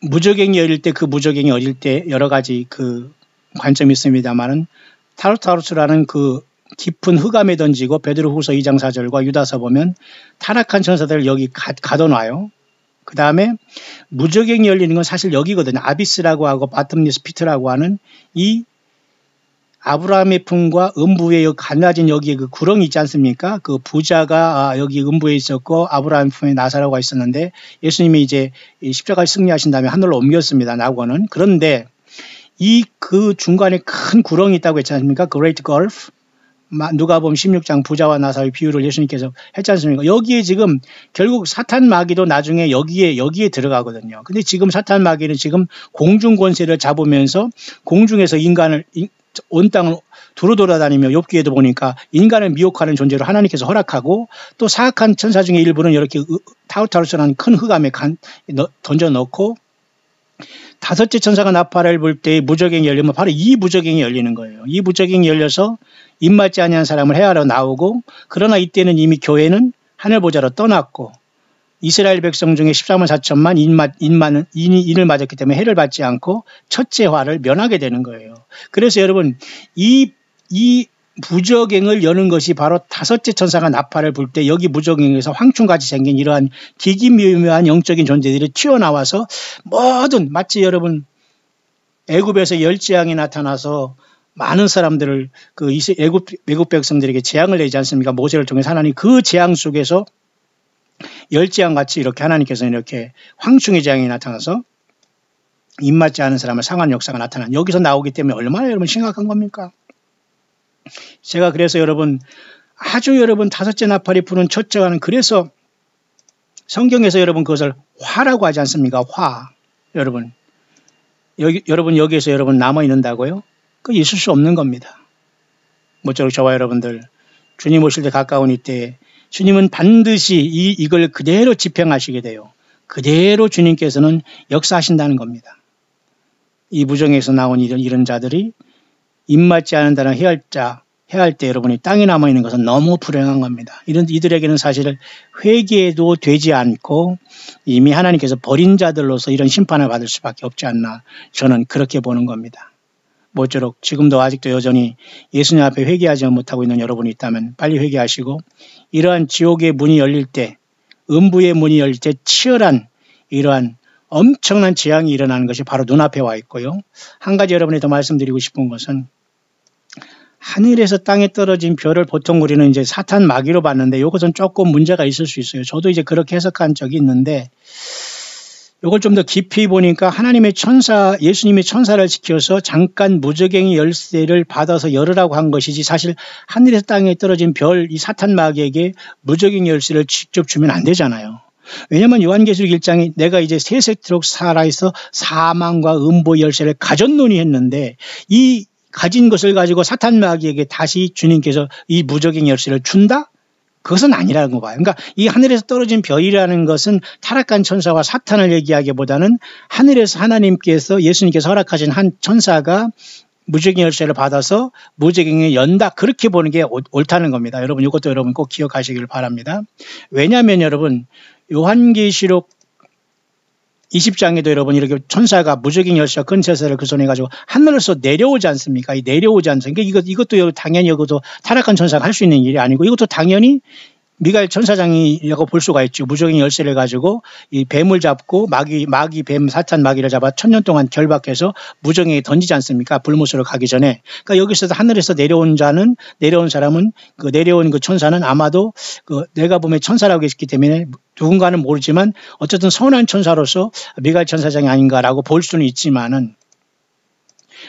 Speaker 1: 무적행이 어릴 때, 그 무적행이 어릴 때 여러 가지 그 관점이 있습니다만은 타르타루스라는 그 깊은 흑암에 던지고 베드로후서 2장 4절과 유다서 보면 타락한 천사들을 여기 가둬놔요. 그 다음에 무적행이 열리는 건 사실 여기거든요. 아비스라고 하고 바텀리스 피트라고 하는 이 아브라함의 품과 음부에 갈라진 여기에 그 구렁이 있지 않습니까? 그 부자가 여기 음부에 있었고 아브라함 품에 나사로가 있었는데 예수님이 이제 십자가를 승리하신 다음에 하늘로 옮겼습니다. 낙원은. 그런데 이 그 중간에 큰 구렁이 있다고 했지 않습니까? Great Gulf. 누가복음 16장 부자와 나사로의 비유를 예수님께서 했지 않습니까? 여기에 지금 결국 사탄 마귀도 나중에 여기에 들어가거든요. 근데 지금 사탄 마귀는 지금 공중 권세를 잡으면서 공중에서 인간을 온 땅을 두루 돌아다니며 욥기에도 보니까 인간을 미혹하는 존재로 하나님께서 허락하고 또 사악한 천사 중에 일부는 이렇게 타우타루스라는 큰 흑암에 던져 넣고 다섯째 천사가 나팔을 불 때 무적행이 열리면 바로 이 무적행이 열리는 거예요. 이 무적행이 열려서 입맞지 아니한 사람을 해하러 나오고, 그러나 이때는 이미 교회는 하늘보좌로 떠났고 이스라엘 백성 중에 14만 4천만 인을 맞았기 때문에 해를 받지 않고 첫째 화를 면하게 되는 거예요. 그래서 여러분 이 무적행을 여는 것이 바로 다섯째 천사가 나팔을 불 때 여기 무적행에서 황충같이 생긴 이러한 기기묘묘한 영적인 존재들이 튀어나와서 모든, 마치 여러분 애굽에서 열재앙이 나타나서 많은 사람들을 그 애굽 백성들에게 재앙을 내지 않습니까? 모세를 통해서 하나님 그 재앙 속에서 열재앙 같이 이렇게 하나님께서 이렇게 황충의 재앙이 나타나서 입맞지 않은 사람을 상한 역사가 나타난, 여기서 나오기 때문에 얼마나 여러분 심각한 겁니까? 제가 그래서 여러분 아주 여러분 다섯째 나팔이 부는 첫째와는, 그래서 성경에서 여러분 그것을 화라고 하지 않습니까? 화. 여러분 여기에서 여러분 남아 있는다고요? 그거 있을 수 없는 겁니다. 모쪼록 저와 여러분들 주님 오실 때 가까운 이때 주님은 반드시 이걸 그대로 집행하시게 돼요. 그대로 주님께서는 역사하신다는 겁니다. 이 무정에서 나온 이런 자들이 입맞지 않는다는 해할 때 여러분이 땅에 남아있는 것은 너무 불행한 겁니다. 이들에게는 사실 회개도 되지 않고 이미 하나님께서 버린 자들로서 이런 심판을 받을 수밖에 없지 않나, 저는 그렇게 보는 겁니다. 모쪼록 지금도 아직도 여전히 예수님 앞에 회개하지 못하고 있는 여러분이 있다면 빨리 회개하시고, 이러한 지옥의 문이 열릴 때, 음부의 문이 열릴 때 치열한 이러한 엄청난 재앙이 일어나는 것이 바로 눈앞에 와 있고요. 한 가지 여러분이 더 말씀드리고 싶은 것은, 하늘에서 땅에 떨어진 별을 보통 우리는 이제 사탄 마귀로 봤는데 이것은 조금 문제가 있을 수 있어요. 저도 이제 그렇게 해석한 적이 있는데, 이걸 좀 더 깊이 보니까 하나님의 천사, 예수님의 천사를 지켜서 잠깐 무적행의 열쇠를 받아서 열으라고 한 것이지, 사실 하늘에서 땅에 떨어진 별, 이 사탄 마귀에게 무적행의 열쇠를 직접 주면 안 되잖아요. 왜냐하면 요한계시록 1장에 내가 이제 세세토록 살아있어 사망과 음보의 열쇠를 가졌노니 했는데, 이 가진 것을 가지고 사탄 마귀에게 다시 주님께서 이 무적행의 열쇠를 준다? 그것은 아니라는 거 봐요. 그러니까 이 하늘에서 떨어진 별이라는 것은 타락한 천사와 사탄을 얘기하기보다는 하늘에서 하나님께서, 예수님께서 허락하신 한 천사가 무적행의 열쇠를 받아서 무적행을 연다, 그렇게 보는 게 옳다는 겁니다. 여러분 이것도 여러분 꼭 기억하시길 바랍니다. 왜냐하면 여러분 요한계시록 20장에도 여러분 이렇게 천사가 무적행 열쇠와 큰 제사를 그 손에 가지고 하늘에서 내려오지 않습니까? 내려오지 않습니까? 이것도 당연히 이것도 타락한 천사가 할 수 있는 일이 아니고, 이것도 당연히 미가엘 천사장이라고 볼 수가 있죠. 무적행 열쇠를 가지고 이 뱀을 잡고 마귀 뱀 사탄 마귀를 잡아 1000년 동안 결박해서 무적행에 던지지 않습니까? 불못으로 가기 전에. 그러니까 여기서 하늘에서 내려온 사람은 그 내려온 그 천사는 아마도 그 내가 보면 천사라고 했기 때문에 누군가는 모르지만 어쨌든 선한 천사로서 미가엘 천사장이 아닌가라고 볼 수는 있지만은,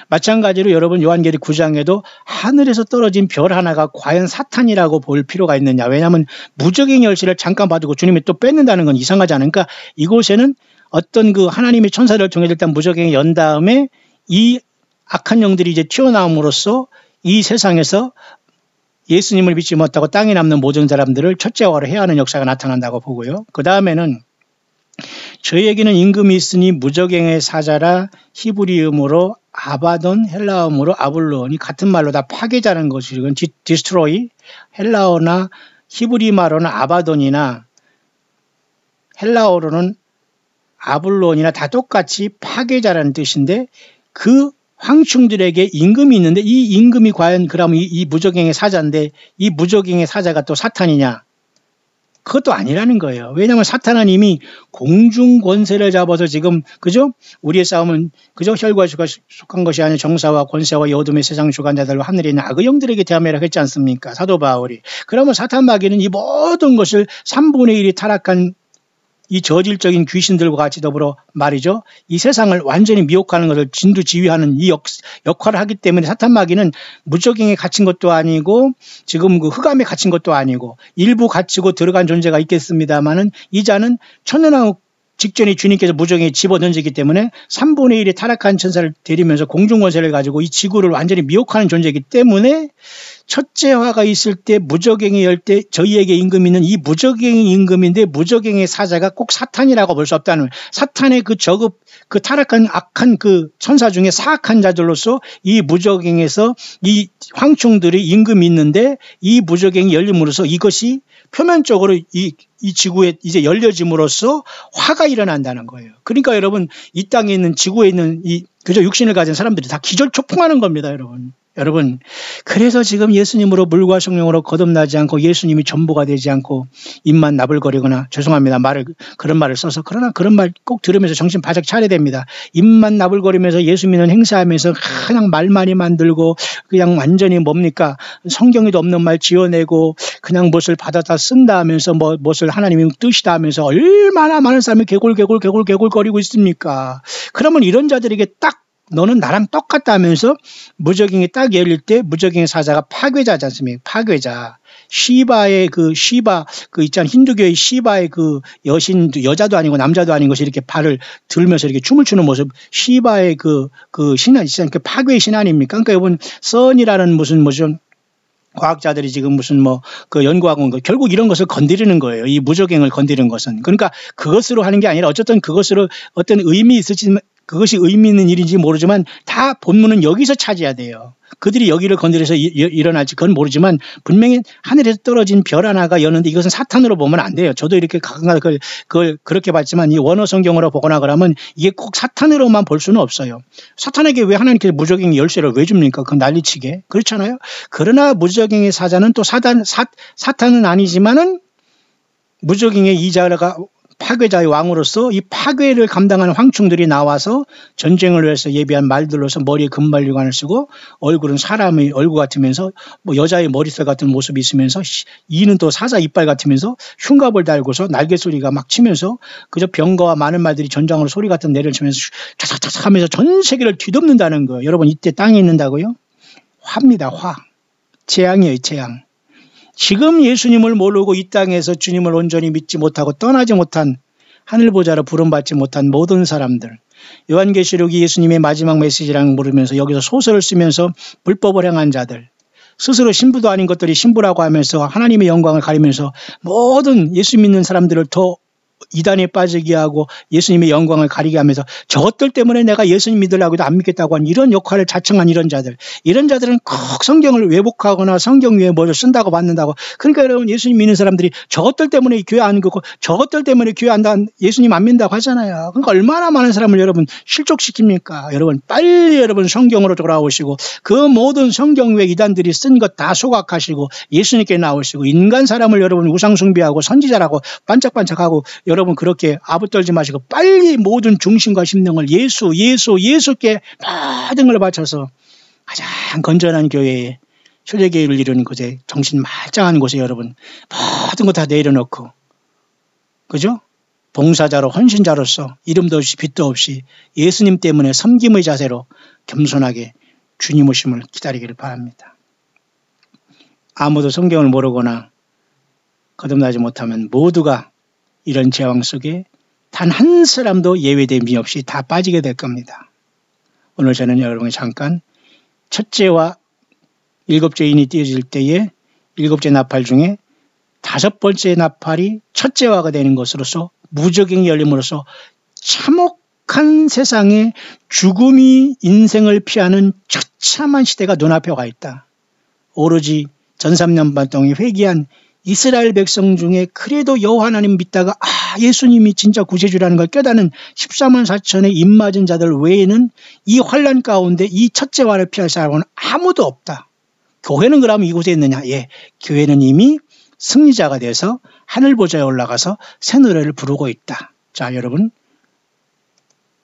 Speaker 1: 마찬가지로 여러분 요한계시 9장에도 하늘에서 떨어진 별 하나가 과연 사탄이라고 볼 필요가 있느냐. 왜냐하면 무적행 열쇠를 잠깐 받고 주님이 또 뺏는다는 건 이상하지 않으니까, 이곳에는 어떤 그 하나님의 천사를 통해서 일단 무적행을 연 다음에 이 악한 영들이 이제 튀어나옴으로써 이 세상에서 예수님을 믿지 못하고 땅에 남는 모든 사람들을 첫째화로 해야 하는 역사가 나타난다고 보고요. 그 다음에는 저희에게는 임금이 있으니 무적행의 사자라, 히브리음으로 아바돈, 헬라어로 아블론이 같은 말로 다 파괴자라는 것이고, 디스트로이, 헬라어나 히브리 말로는 아바돈이나 헬라어로는 아블론이나 다 똑같이 파괴자라는 뜻인데, 그 황충들에게 임금이 있는데 이 임금이 과연 그러면 이 무적행의 사자인데 이 무적행의 사자가 또 사탄이냐? 그것도 아니라는 거예요. 왜냐하면 사탄은 이미 공중 권세를 잡아서 지금, 그죠? 우리의 싸움은, 그죠? 혈과 육과 속한 것이 아니라 정사와 권세와 어둠의 세상 주관자들과 하늘에 있는 악의 영들에게 대함이라고 했지 않습니까? 사도 바울이. 그러면 사탄 마귀는 이 모든 것을 3분의 1이 타락한 이 저질적인 귀신들과 같이 더불어 말이죠, 이 세상을 완전히 미혹하는 것을 진두지휘하는 이 역할을 하기 때문에 사탄 마귀는 무적행에 갇힌 것도 아니고 지금 그 흑암에 갇힌 것도 아니고 일부 갇히고 들어간 존재가 있겠습니다만은, 이 자는 천년왕국 직전에 주님께서 무적행에 집어던지기 때문에 3분의 1의 타락한 천사를 데리면서 공중권세를 가지고 이 지구를 완전히 미혹하는 존재이기 때문에, 첫째화가 있을 때 무적행이 열 때 저희에게 임금이 있는 이 무적행이 임금인데 무적행의 사자가 꼭 사탄이라고 볼 수 없다는, 사탄의 그 저급 그 타락한 악한 그 천사 중에 사악한 자들로서 이 무적행에서 이 황충들이 임금이 있는데 이 무적행이 열림으로써 이것이 표면적으로 이 지구에 이제 열려짐으로써 화가 일어난다는 거예요. 그러니까 여러분, 이 땅에 있는 지구에 있는 이 그저 육신을 가진 사람들이 다 기절초풍하는 겁니다, 여러분. 그래서 지금 예수님으로 물과 성령으로 거듭나지 않고 예수님이 전부가 되지 않고 입만 나불거리거나, 죄송합니다, 그런 말을 써서, 그러나 그런 말 꼭 들으면서 정신 바짝 차려야 됩니다. 입만 나불거리면서 예수 믿는 행사하면서 그냥 말 많이 만들고 그냥 완전히 뭡니까, 성경에도 없는 말 지어내고 그냥 무엇을 받아다 쓴다 하면서 무엇을 하나님의 뜻이다 하면서 얼마나 많은 사람이 개굴거리고 있습니까? 그러면 이런 자들에게 딱 너는 나랑 똑같다 하면서 무적행이 딱 열릴 때 무적행의 사자가 파괴자지 않습니까? 파괴자. 시바의 그 있잖아, 힌두교의 시바의 그 여신, 여자도 아니고 남자도 아닌 것이 이렇게 발을 들면서 이렇게 춤을 추는 모습, 시바의 그 신화, 그 파괴의 신 아닙니까? 그러니까 이번 선이라는 무슨 과학자들이 지금 그 연구하고 결국 이런 것을 건드리는 거예요. 이 무적행을 건드리는 것은. 그러니까 그것으로 하는 게 아니라 어쨌든 그것으로 어떤 의미 있을지, 그것이 의미 있는 일인지 모르지만 다 본문은 여기서 찾아야 돼요. 그들이 여기를 건드려서 일어날지 그건 모르지만 분명히 하늘에서 떨어진 별 하나가 여는데 이것은 사탄으로 보면 안 돼요. 저도 이렇게 가끔가다 그걸 그렇게 봤지만 이 원어 성경으로 보거나 그러면 이게 꼭 사탄으로만 볼 수는 없어요. 사탄에게 왜 하나님께서 무적행 열쇠를 왜 줍니까? 그 난리치게. 그렇잖아요. 그러나 무적행의 사자는 또 사탄은 아니지만은 무적행의 이자가 파괴자의 왕으로서 이 파괴를 감당하는 황충들이 나와서 전쟁을 위해서 예비한 말들로서 머리에 금발류관을 쓰고 얼굴은 사람의 얼굴 같으면서 여자의 머리털 같은 모습이 있으면서 이는 또 사자 이빨 같으면서 흉갑을 달고서 날개 소리가 막 치면서 그저 병거와 많은 말들이 전장으로 소리 같은 내를 치면서 차삭차삭 하면서 전 세계를 뒤덮는다는 거예요. 여러분, 이때 땅에 있는다고요? 화입니다. 화. 재앙이에요. 재앙. 지금 예수님을 모르고 이 땅에서 주님을 온전히 믿지 못하고 떠나지 못한, 하늘보좌로 부름받지 못한 모든 사람들, 요한계시록이 예수님의 마지막 메시지라고 부르면서 여기서 소설을 쓰면서 불법을 행한 자들, 스스로 신부도 아닌 것들이 신부라고 하면서 하나님의 영광을 가리면서 모든 예수 믿는 사람들을 더 이단에 빠지게 하고 예수님의 영광을 가리게 하면서 저것들 때문에 내가 예수님 믿으려고 해도 안 믿겠다고 하는 이런 역할을 자청한 이런 자들은 꼭 성경을 왜곡하거나 성경 위에 뭐를 쓴다고 받는다고. 그러니까 여러분 예수님 믿는 사람들이 저것들 때문에 교회 안 가고 저것들 때문에 교회 안 간 예수님 안 믿는다고 하잖아요. 그러니까 얼마나 많은 사람을 여러분 실족시킵니까? 여러분 빨리 여러분 성경으로 돌아오시고 그 모든 성경 외 이단들이 쓴 것 다 소각하시고 예수님께 나오시고 인간 사람을 여러분 우상 숭배하고 선지자라고 반짝반짝하고 여러분 그렇게 아부떨지 마시고 빨리 모든 중심과 심령을 예수께 모든 걸 바쳐서 가장 건전한 교회에 현대교회를 이루는 곳에 정신 말짱한 곳에 여러분 모든 거 다 내려놓고 그죠? 봉사자로 헌신자로서 이름도 없이 빛도 없이 예수님 때문에 섬김의 자세로 겸손하게 주님 오심을 기다리기를 바랍니다. 아무도 성경을 모르거나 거듭나지 못하면 모두가 이런 제왕 속에 단 한 사람도 예외됨이 없이 다 빠지게 될 겁니다. 오늘 저는 여러분이 잠깐 첫째와 일곱째인이 띄어질 때에 일곱째 나팔 중에 다섯 번째 나팔이 첫째화가 되는 것으로서 무적행이 열림으로써 참혹한 세상에 죽음이 인생을 피하는 처참한 시대가 눈앞에 와 있다. 오로지 전 3년 반 동안 회개한 이스라엘 백성 중에 그래도 여호와 하나님 믿다가 예수님이 진짜 구세주라는 걸 깨닫는 14만 4천의 입맞은 자들 외에는 이 환난 가운데 이 첫째화를 피할 사람은 아무도 없다. 교회는 그러면 이곳에 있느냐? 예, 교회는 이미 승리자가 돼서 하늘 보좌에 올라가서 새 노래를 부르고 있다. 자, 여러분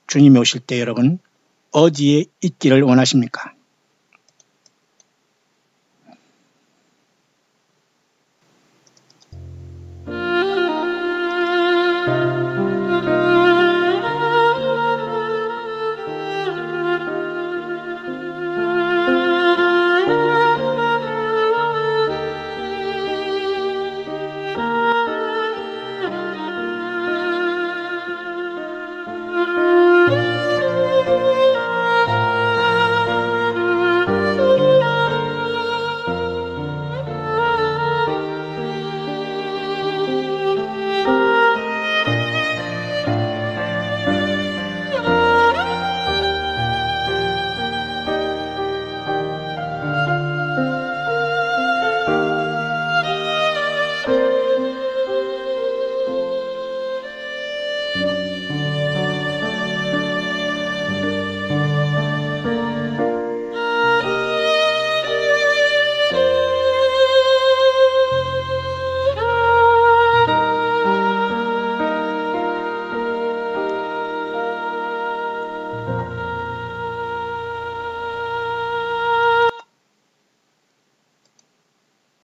Speaker 1: 주님이 오실 때 여러분 어디에 있기를 원하십니까?